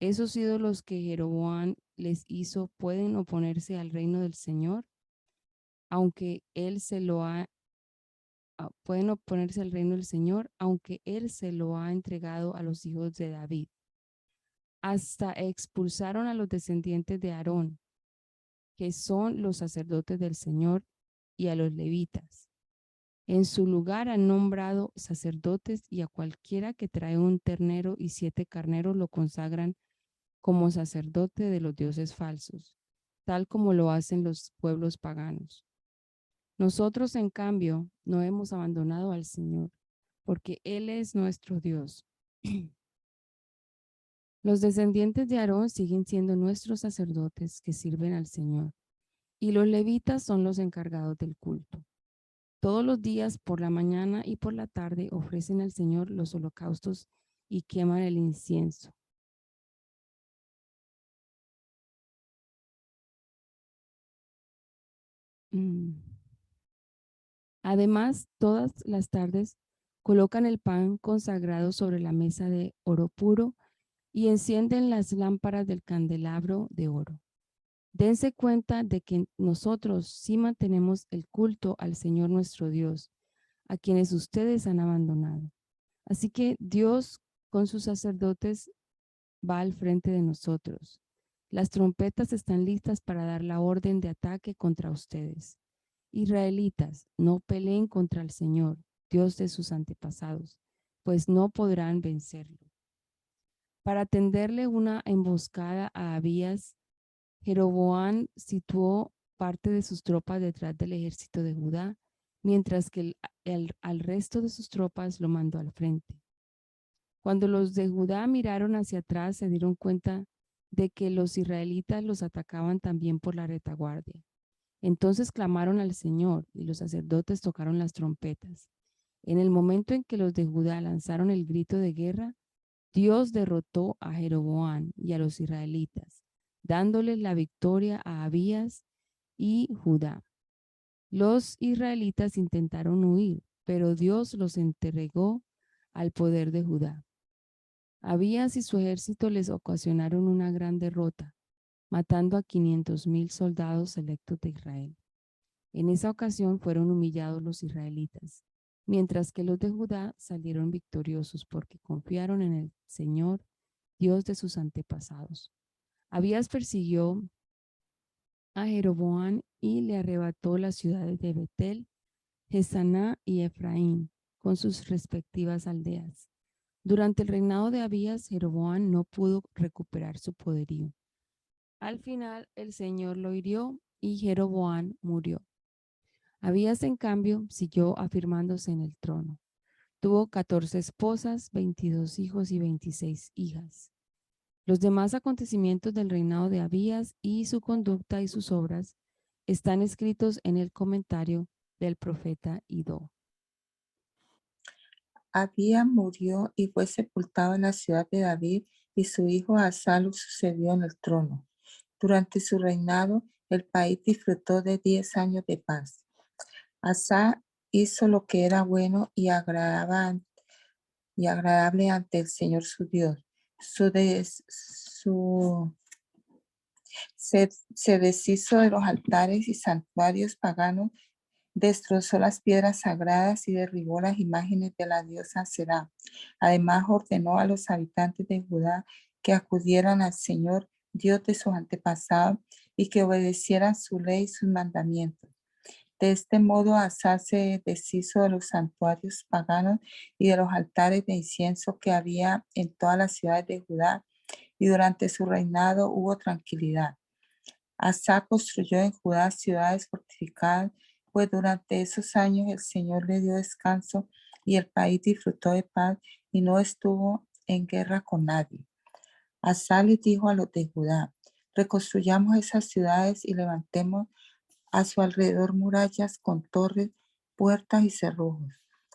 esos ídolos que Jeroboam les hizo pueden oponerse al reino del Señor, aunque él se lo ha pueden oponerse al reino del Señor, aunque él se lo ha entregado a los hijos de David. Hasta expulsaron a los descendientes de Aarón, que son los sacerdotes del Señor, y a los levitas. En su lugar han nombrado sacerdotes, y a cualquiera que trae un ternero y 7 carneros lo consagran como sacerdote de los dioses falsos, tal como lo hacen los pueblos paganos. Nosotros, en cambio, no hemos abandonado al Señor, porque Él es nuestro Dios. Los descendientes de Aarón siguen siendo nuestros sacerdotes que sirven al Señor, y los levitas son los encargados del culto. Todos los días, por la mañana y por la tarde, ofrecen al Señor los holocaustos y queman el incienso. Además, todas las tardes colocan el pan consagrado sobre la mesa de oro puro y encienden las lámparas del candelabro de oro. Dense cuenta de que nosotros sí mantenemos el culto al Señor nuestro Dios, a quienes ustedes han abandonado. Así que Dios con sus sacerdotes va al frente de nosotros. Las trompetas están listas para dar la orden de ataque contra ustedes. Israelitas, no peleen contra el Señor, Dios de sus antepasados, pues no podrán vencerlo. Para tenderle una emboscada a Abías, Jeroboam situó parte de sus tropas detrás del ejército de Judá, mientras que al resto de sus tropas lo mandó al frente. Cuando los de Judá miraron hacia atrás, se dieron cuenta de que los israelitas los atacaban también por la retaguardia. Entonces clamaron al Señor y los sacerdotes tocaron las trompetas. En el momento en que los de Judá lanzaron el grito de guerra, Dios derrotó a Jeroboam y a los israelitas, dándoles la victoria a Abías y Judá. Los israelitas intentaron huir, pero Dios los entregó al poder de Judá. Abías y su ejército les ocasionaron una gran derrota, matando a 500,000 soldados selectos de Israel. En esa ocasión fueron humillados los israelitas, mientras que los de Judá salieron victoriosos porque confiaron en el Señor, Dios de sus antepasados. Abías persiguió a Jeroboam y le arrebató las ciudades de Betel, Jesaná y Efraín, con sus respectivas aldeas. Durante el reinado de Abías, Jeroboam no pudo recuperar su poderío. Al final, el Señor lo hirió y Jeroboam murió. Abías, en cambio, siguió afirmándose en el trono. Tuvo 14 esposas, 22 hijos y 26 hijas. Los demás acontecimientos del reinado de Abías y su conducta y sus obras están escritos en el comentario del profeta Idó. Abías murió y fue sepultado en la ciudad de David, y su hijo Asa lo sucedió en el trono. Durante su reinado, el país disfrutó de 10 años de paz. Asa hizo lo que era bueno y agradable ante el Señor su Dios. Se deshizo de los altares y santuarios paganos, destrozó las piedras sagradas y derribó las imágenes de la diosa Será. Además, ordenó a los habitantes de Judá que acudieran al Señor, Dios de sus antepasados, y que obedecieran su ley y sus mandamientos. De este modo, Asa se deshizo de los santuarios paganos y de los altares de incienso que había en todas las ciudades de Judá, y durante su reinado hubo tranquilidad. Asa construyó en Judá ciudades fortificadas, pues durante esos años el Señor le dio descanso y el país disfrutó de paz y no estuvo en guerra con nadie. Asa les dijo a los de Judá: reconstruyamos esas ciudades y levantemos a su alrededor murallas con torres, puertas y cerrojos.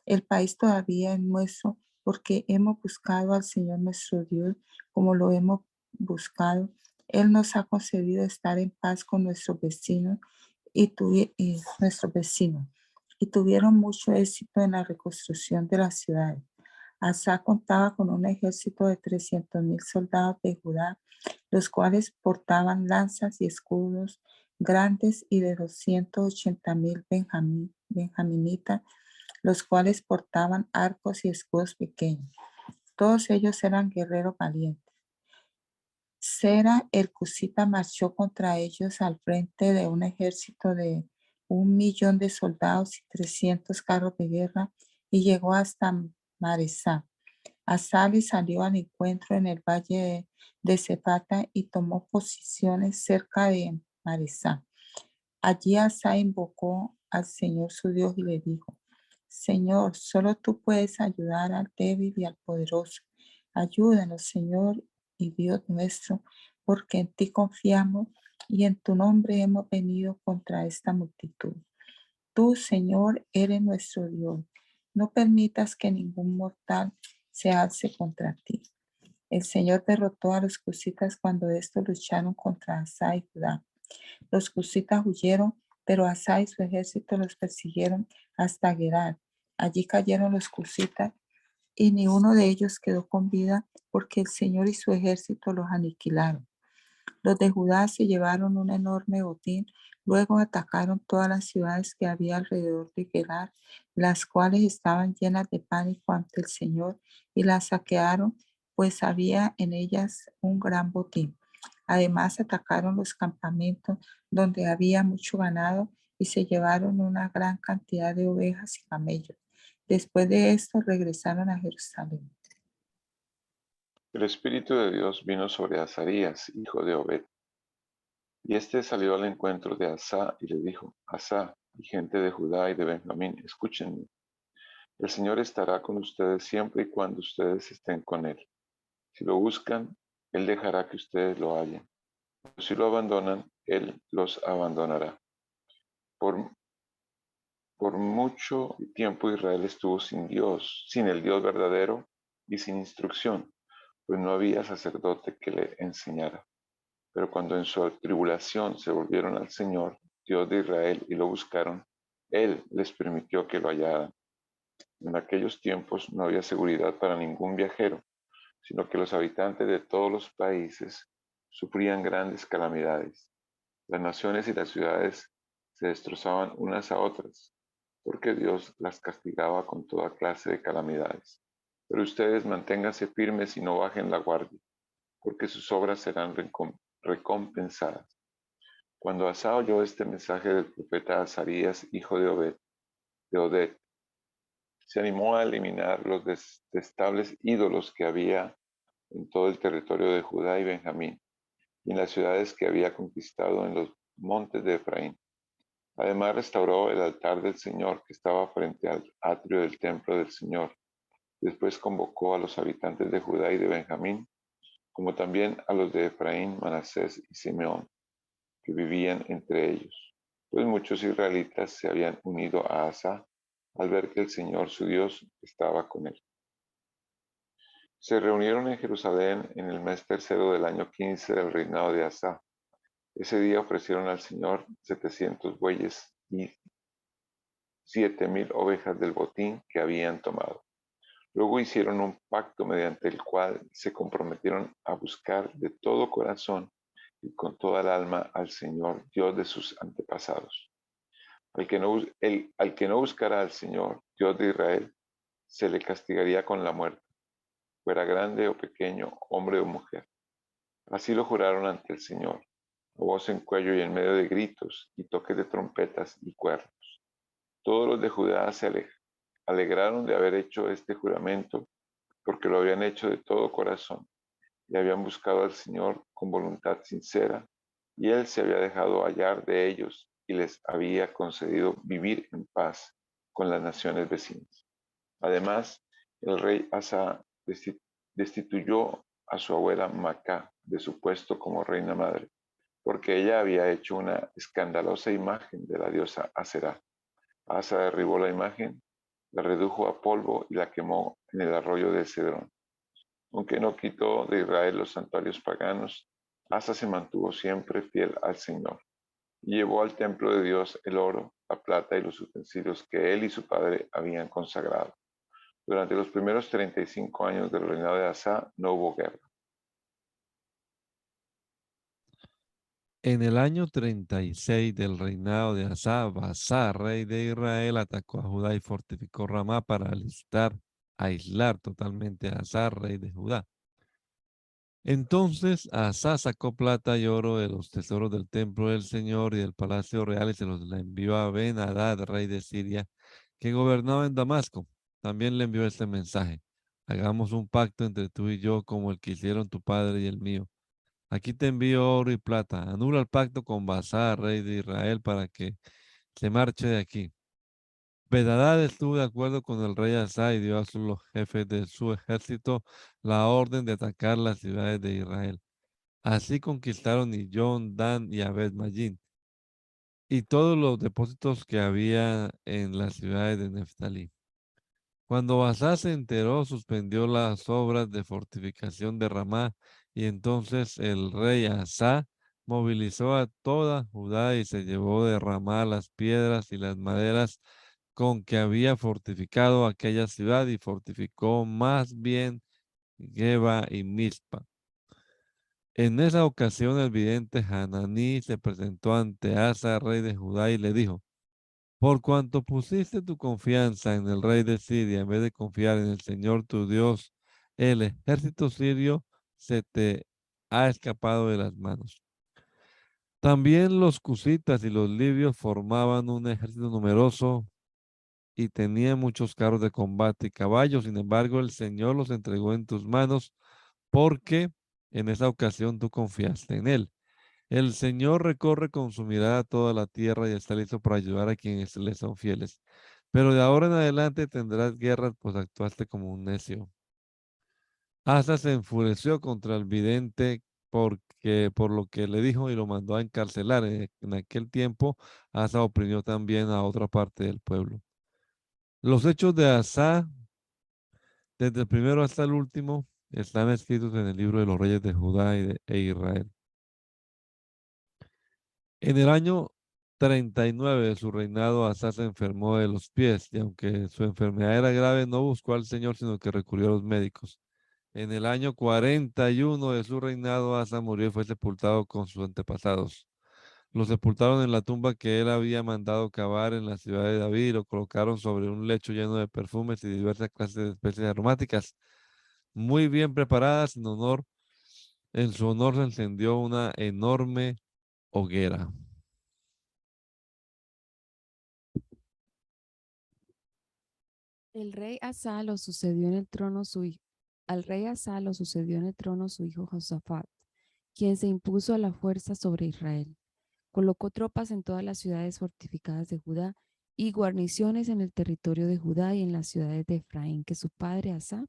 El país todavía es nuestro porque hemos buscado al Señor nuestro Dios como lo hemos buscado. Él nos ha concedido estar en paz con nuestros vecinos y tuvieron mucho éxito en la reconstrucción de las ciudades. Asa contaba con un ejército de 300,000 soldados de Judá, los cuales portaban lanzas y escudos grandes, y de 280,000 benjaminitas, los cuales portaban arcos y escudos pequeños. Todos ellos eran guerreros valientes. Sera el cusita marchó contra ellos al frente de un ejército de 1,000,000 de soldados y 300 carros de guerra, y llegó hasta Maresá. Asa le salió al encuentro en el valle de Zefata y tomó posiciones cerca de Maresá. Allí Asa invocó al Señor su Dios y le dijo: Señor, solo tú puedes ayudar al débil y al poderoso. Ayúdanos, Señor y Dios nuestro, porque en ti confiamos y en tu nombre hemos venido contra esta multitud. Tú, Señor, eres nuestro Dios. No permitas que ningún mortal se alce contra ti. El Señor derrotó a los cusitas cuando estos lucharon contra Asa y Judá. Los cusitas huyeron, pero Asa y su ejército los persiguieron hasta Gerar. Allí cayeron los cusitas y ni uno de ellos quedó con vida, porque el Señor y su ejército los aniquilaron. Los de Judá se llevaron un enorme botín, luego atacaron todas las ciudades que había alrededor de Gerar, las cuales estaban llenas de pánico ante el Señor, y las saquearon, pues había en ellas un gran botín. Además atacaron los campamentos donde había mucho ganado y se llevaron una gran cantidad de ovejas y camellos. Después de esto regresaron a Jerusalén. El Espíritu de Dios vino sobre Azarías, hijo de Obed. Y éste salió al encuentro de Asa y le dijo: Asa y gente de Judá y de Benjamín, escúchenme. El Señor estará con ustedes siempre y cuando ustedes estén con Él. Si lo buscan, Él dejará que ustedes lo hallen. Pero si lo abandonan, Él los abandonará. Por, por mucho tiempo Israel estuvo sin Dios, sin el Dios verdadero y sin instrucción, pues no había sacerdote que le enseñara. Pero cuando en su tribulación se volvieron al Señor, Dios de Israel, y lo buscaron, Él les permitió que lo hallaran. En aquellos tiempos no había seguridad para ningún viajero, sino que los habitantes de todos los países sufrían grandes calamidades. Las naciones y las ciudades se destrozaban unas a otras, porque Dios las castigaba con toda clase de calamidades. Pero ustedes manténganse firmes y no bajen la guardia, porque sus obras serán recompensadas. Cuando Asa oyó este mensaje del profeta Azarías, hijo de Oded, se animó a eliminar los detestables ídolos que había en todo el territorio de Judá y Benjamín, y en las ciudades que había conquistado en los montes de Efraín. Además restauró el altar del Señor que estaba frente al atrio del templo del Señor. Después convocó a los habitantes de Judá y de Benjamín, como también a los de Efraín, Manasés y Simeón, que vivían entre ellos. Pues muchos israelitas se habían unido a Asa al ver que el Señor su Dios estaba con él. Se reunieron en Jerusalén en el mes tercero del año 15 del reinado de Asa. Ese día ofrecieron al Señor 700 bueyes y 7,000 ovejas del botín que habían tomado. Luego hicieron un pacto mediante el cual se comprometieron a buscar de todo corazón y con toda el alma al Señor, Dios de sus antepasados. Al que no buscara al Señor, Dios de Israel, se le castigaría con la muerte, fuera grande o pequeño, hombre o mujer. Así lo juraron ante el Señor, a voz en cuello y en medio de gritos y toques de trompetas y cuernos. Todos los de Judá se alegraron de haber hecho este juramento, porque lo habían hecho de todo corazón y habían buscado al Señor con voluntad sincera, y Él se había dejado hallar de ellos y les había concedido vivir en paz con las naciones vecinas. Además, el rey Asa destituyó a su abuela Macá de su puesto como reina madre, porque ella había hecho una escandalosa imagen de la diosa Aserá. Asa derribó la imagen, la redujo a polvo y la quemó en el arroyo de Cedrón. Aunque no quitó de Israel los santuarios paganos, Asa se mantuvo siempre fiel al Señor y llevó al templo de Dios el oro, la plata y los utensilios que él y su padre habían consagrado. Durante los primeros 35 años del reinado de Asa no hubo guerra. En el año 36 del reinado de Asa, Baasá, rey de Israel, atacó a Judá y fortificó Ramá para aislar totalmente a Asa, rey de Judá. Entonces Asa sacó plata y oro de los tesoros del templo del Señor y del palacio real y se los envió a Ben-Hadad, rey de Siria, que gobernaba en Damasco. También le envió este mensaje: hagamos un pacto entre tú y yo como el que hicieron tu padre y el mío. Aquí te envío oro y plata. Anula el pacto con Baasá, rey de Israel, para que se marche de aquí. Ben-Hadad estuvo de acuerdo con el rey Asa y dio a los jefes de su ejército la orden de atacar las ciudades de Israel. Así conquistaron Iyón, Dan y Abed-Mayim y todos los depósitos que había en las ciudades de Neftalí. Cuando Baasá se enteró, suspendió las obras de fortificación de Ramá, y entonces el rey Asa movilizó a toda Judá y se llevó de Ramá las piedras y las maderas con que había fortificado aquella ciudad y fortificó más bien Geba y Mizpa. En esa ocasión el vidente Hananí se presentó ante Asa, rey de Judá, y le dijo: por cuanto pusiste tu confianza en el rey de Siria en vez de confiar en el Señor tu Dios, el ejército sirio se te ha escapado de las manos. También los cusitas y los libios formaban un ejército numeroso y tenían muchos carros de combate y caballos. Sin embargo, el Señor los entregó en tus manos porque en esa ocasión tú confiaste en él. El Señor recorre con su mirada toda la tierra y está listo para ayudar a quienes le son fieles. Pero de ahora en adelante tendrás guerras, pues actuaste como un necio. Asa se enfureció contra el vidente por lo que le dijo y lo mandó a encarcelar. En aquel tiempo, Asa oprimió también a otra parte del pueblo. Los hechos de Asa, desde el primero hasta el último, están escritos en el libro de los reyes de Judá e Israel. En el año 39 de su reinado, Asa se enfermó de los pies y aunque su enfermedad era grave, no buscó al Señor, sino que recurrió a los médicos. En el año 41 de su reinado, Asa murió y fue sepultado con sus antepasados. Lo sepultaron en la tumba que él había mandado cavar en la ciudad de David y lo colocaron sobre un lecho lleno de perfumes y diversas clases de especies aromáticas, muy bien preparadas en su honor se encendió una enorme hoguera. El rey Asa lo sucedió en el trono su hijo. Al rey Asa lo sucedió en el trono su hijo Josafat, quien se impuso a la fuerza sobre Israel. Colocó tropas en todas las ciudades fortificadas de Judá y guarniciones en el territorio de Judá y en las ciudades de Efraín que su padre Asa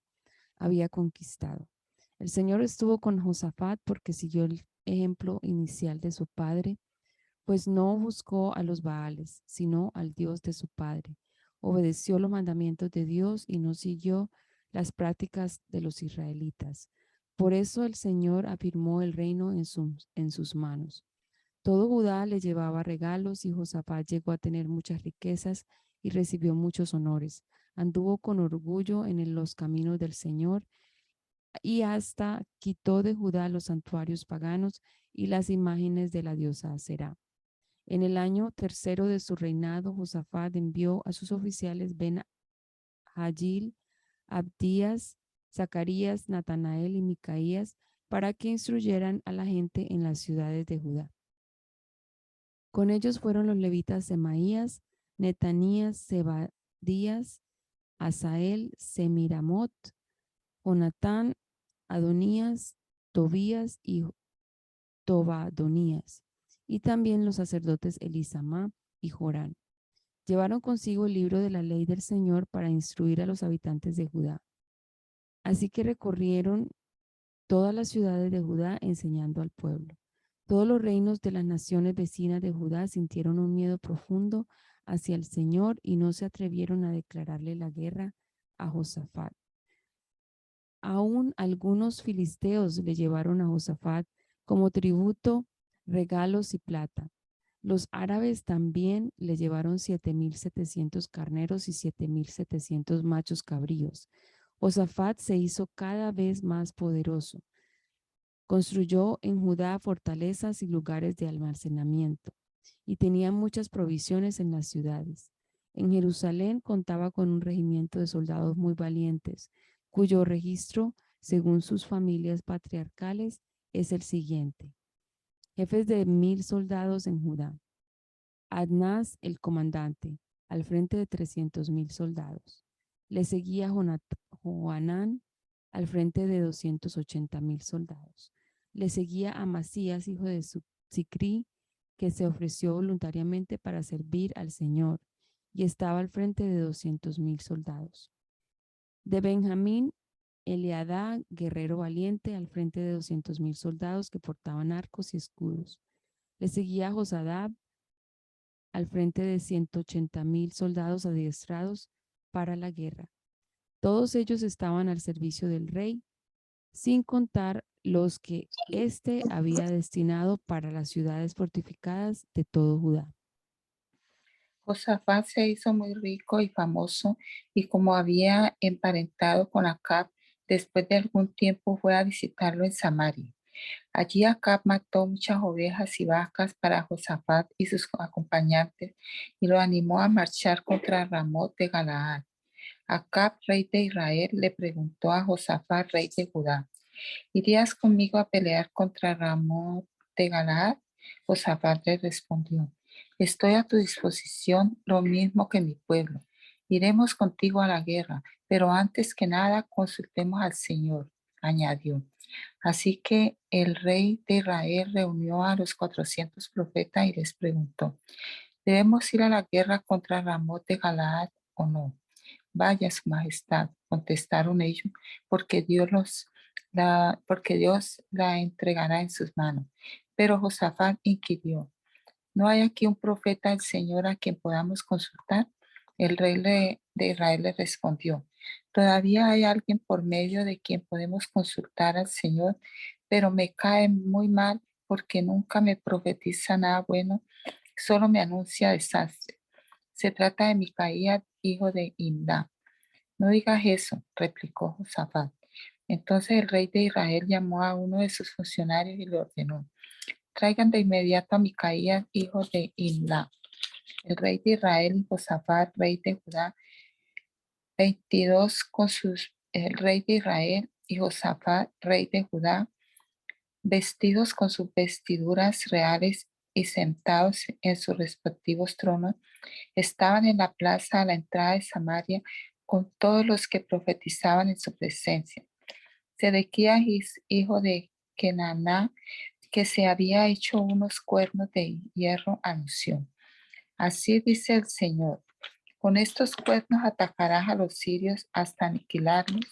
había conquistado. El Señor estuvo con Josafat porque siguió el ejemplo inicial de su padre, pues no buscó a los Baales, sino al Dios de su padre. Obedeció los mandamientos de Dios y no siguió las prácticas de los israelitas. Por eso el Señor afirmó el reino en sus manos. Todo Judá le llevaba regalos y Josafat llegó a tener muchas riquezas y recibió muchos honores. Anduvo con orgullo en los caminos del Señor y hasta quitó de Judá los santuarios paganos y las imágenes de la diosa Aserá. En el año tercero de su reinado, Josafat envió a sus oficiales Ben-Hagil, Abdías, Zacarías, Natanael y Micaías para que instruyeran a la gente en las ciudades de Judá. Con ellos fueron los levitas Semaías, Netanías, Zebadías, Asael, Semiramot, Jonatán, Adonías, Tobías y Tobadonías, y también los sacerdotes Elisama y Jorán. Llevaron consigo el libro de la ley del Señor para instruir a los habitantes de Judá. Así que recorrieron todas las ciudades de Judá enseñando al pueblo. Todos los reinos de las naciones vecinas de Judá sintieron un miedo profundo hacia el Señor y no se atrevieron a declararle la guerra a Josafat. Aún algunos filisteos le llevaron a Josafat como tributo regalos y plata. Los árabes también le llevaron 7,700 carneros y 7,700 machos cabríos. Josafat se hizo cada vez más poderoso. Construyó en Judá fortalezas y lugares de almacenamiento y tenía muchas provisiones en las ciudades. En Jerusalén contaba con un regimiento de soldados muy valientes, cuyo registro, según sus familias patriarcales, es el siguiente. Jefes de 1,000 soldados en Judá. Adnás, el comandante, al frente de 300,000 soldados. Le seguía Joanán, al frente de 280,000 soldados. Le seguía Amasías, hijo de Sicrí, que se ofreció voluntariamente para servir al Señor y estaba al frente de 200,000 soldados. De Benjamín, Eliadá, guerrero valiente, al frente de 200,000 soldados que portaban arcos y escudos. Le seguía Josadab, al frente de 180,000 soldados adiestrados para la guerra. Todos ellos estaban al servicio del rey, sin contar los que éste había destinado para las ciudades fortificadas de todo Judá. Josafat se hizo muy rico y famoso, y como había emparentado con Acab, después de algún tiempo fue a visitarlo en Samaria. Allí Acab mató muchas ovejas y vacas para Josafat y sus acompañantes y lo animó a marchar contra Ramot de Galaad. Acab, rey de Israel, le preguntó a Josafat, rey de Judá: ¿Irías conmigo a pelear contra Ramot de Galaad? Josafat le respondió: Estoy a tu disposición, lo mismo que mi pueblo. Iremos contigo a la guerra, pero antes que nada consultemos al Señor, añadió. Así que el rey de Israel reunió a los 400 profetas y les preguntó: ¿Debemos ir a la guerra contra Ramot de Galaad o no? Vaya, su majestad, contestaron ellos, porque Dios la entregará en sus manos. Pero Josafat inquirió, ¿no hay aquí un profeta del Señor a quien podamos consultar? El rey de Israel le respondió, todavía hay alguien por medio de quien podemos consultar al Señor, pero me cae muy mal porque nunca me profetiza nada bueno, solo me anuncia desastre. Se trata de Micaías, hijo de Imdá. No digas eso, replicó Josafat. Entonces el rey de Israel llamó a uno de sus funcionarios y le ordenó, traigan de inmediato a Micaías, hijo de Imla. El rey de Israel y Josafat, rey de Judá, 22 el rey de Israel y Josafat, rey de Judá, vestidos con sus vestiduras reales y sentados en sus respectivos tronos, estaban en la plaza a la entrada de Samaria con todos los que profetizaban en su presencia. Sedequías, hijo de Kenaná, que se había hecho unos cuernos de hierro, anunció. Así dice el Señor, con estos cuernos atacarás a los sirios hasta aniquilarlos.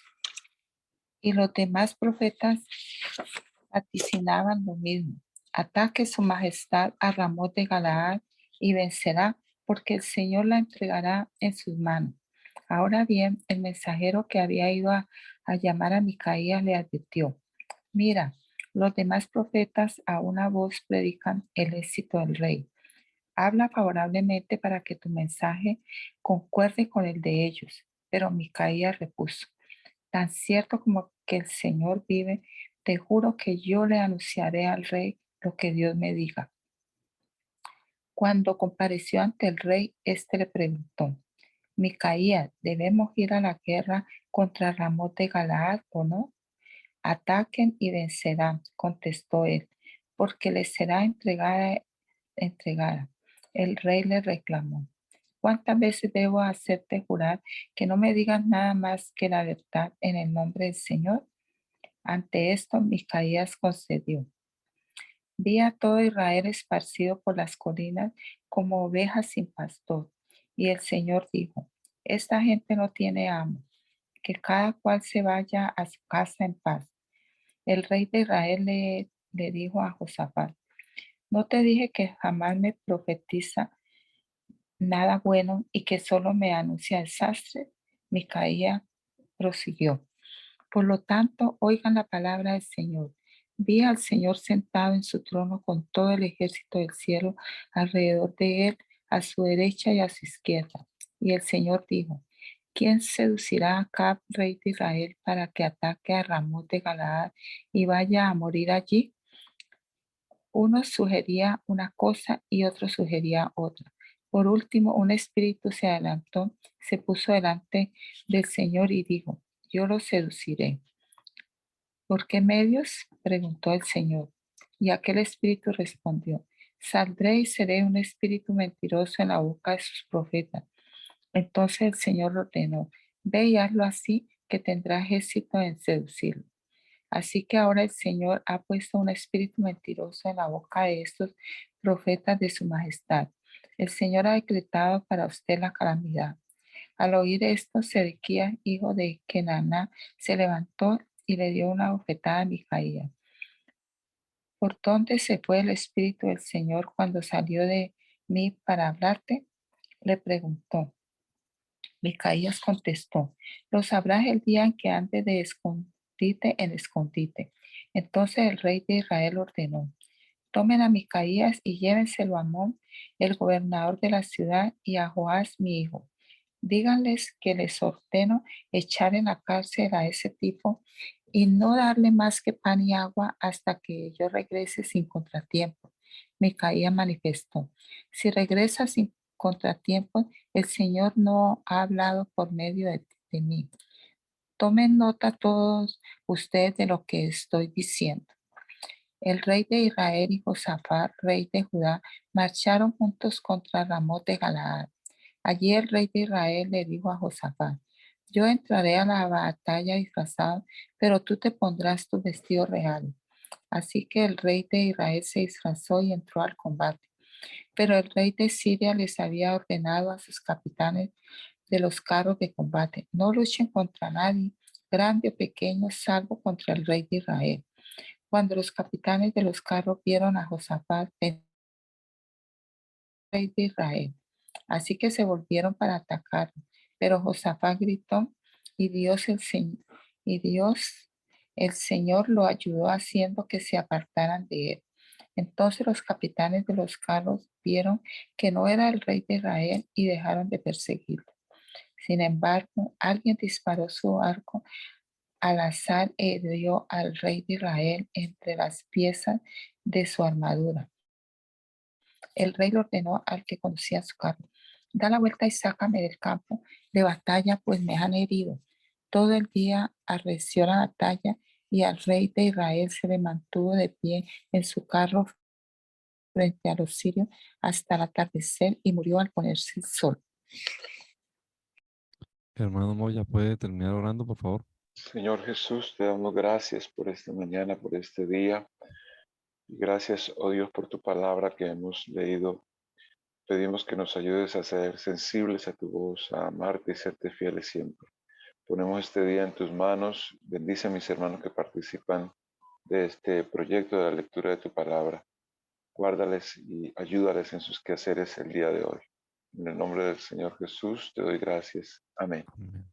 Y los demás profetas vaticinaban lo mismo. Ataque su majestad a Ramot de Galaad y vencerá, porque el Señor la entregará en sus manos. Ahora bien, el mensajero que había ido a llamar a Micaías le advirtió, mira, los demás profetas a una voz predican el éxito del rey. Habla favorablemente para que tu mensaje concuerde con el de ellos. Pero Micaías repuso, tan cierto como que el Señor vive, te juro que yo le anunciaré al rey lo que Dios me diga. Cuando compareció ante el rey, éste le preguntó, Micaías, ¿debemos ir a la guerra contra Ramot de Galaad o no? Ataquen y vencerán, contestó él, porque les será entregada. El rey le reclamó, ¿cuántas veces debo hacerte jurar que no me digas nada más que la verdad en el nombre del Señor? Ante esto, Micaías concedió. Vi a todo Israel esparcido por las colinas como ovejas sin pastor. Y el Señor dijo, esta gente no tiene amo, que cada cual se vaya a su casa en paz. El rey de Israel le dijo a Josafat, ¿no te dije que jamás me profetiza nada bueno y que solo me anuncia desastre? Micaías prosiguió. Por lo tanto, oigan la palabra del Señor. Vi al Señor sentado en su trono con todo el ejército del cielo alrededor de él, a su derecha y a su izquierda. Y el Señor dijo, ¿quién seducirá a Acab, rey de Israel, para que ataque a Ramot de Galaad y vaya a morir allí? Uno sugería una cosa y otro sugería otra. Por último, un espíritu se adelantó, se puso delante del Señor y dijo, yo lo seduciré. ¿Por qué medios? Preguntó el Señor. Y aquel espíritu respondió, saldré y seré un espíritu mentiroso en la boca de sus profetas. Entonces el Señor ordenó, ve y hazlo así, que tendrás éxito en seducirlo. Así que ahora el Señor ha puesto un espíritu mentiroso en la boca de estos profetas de su majestad. El Señor ha decretado para usted la calamidad. Al oír esto, Sedequías, hijo de Kenaná, se levantó y le dio una bofetada a Micaías. ¿Por dónde se fue el espíritu del Señor cuando salió de mí para hablarte? Le preguntó. Micaías contestó, lo sabrás el día en que andes de escondite en escondite. Entonces el rey de Israel ordenó, tomen a Micaías y llévenselo a Amón, el gobernador de la ciudad, y a Joás, mi hijo. Díganles que les ordeno echar en la cárcel a ese tipo y no darle más que pan y agua hasta que yo regrese sin contratiempo. Micaías manifestó, si regresa sin contratiempo, el Señor no ha hablado por medio de mí. Tomen nota todos ustedes de lo que estoy diciendo. El rey de Israel y Josafat, rey de Judá, marcharon juntos contra Ramot de Galaad. Allí el rey de Israel le dijo a Josafat, yo entraré a la batalla disfrazado, pero tú te pondrás tu vestido real. Así que el rey de Israel se disfrazó y entró al combate. Pero el rey de Siria les había ordenado a sus capitanes de los carros de combate. No luchen contra nadie, grande o pequeño, salvo contra el rey de Israel. Cuando los capitanes de los carros vieron a Josafat, el rey de Israel, así que se volvieron para atacarlo. Pero Josafat gritó y Dios el Señor lo ayudó haciendo que se apartaran de él. Entonces los capitanes de los carros vieron que no era el rey de Israel y dejaron de perseguirlo. Sin embargo, alguien disparó su arco al azar e hirió al rey de Israel entre las piezas de su armadura. El rey le ordenó al que conducía su carro: da la vuelta y sácame del campo de batalla, pues me han herido. Todo el día arreció la batalla y al rey de Israel se le mantuvo de pie en su carro frente a los sirios hasta el atardecer y murió al ponerse el sol. Hermano Moya, ¿puede terminar orando, por favor? Señor Jesús, te damos gracias por esta mañana, por este día. Y gracias, oh Dios, por tu palabra que hemos leído. Pedimos que nos ayudes a ser sensibles a tu voz, a amarte y serte fieles siempre. Ponemos este día en tus manos. Bendice a mis hermanos que participan de este proyecto de la lectura de tu palabra. Guárdales y ayúdales en sus quehaceres el día de hoy. En el nombre del Señor Jesús te doy gracias. Amén. Amén.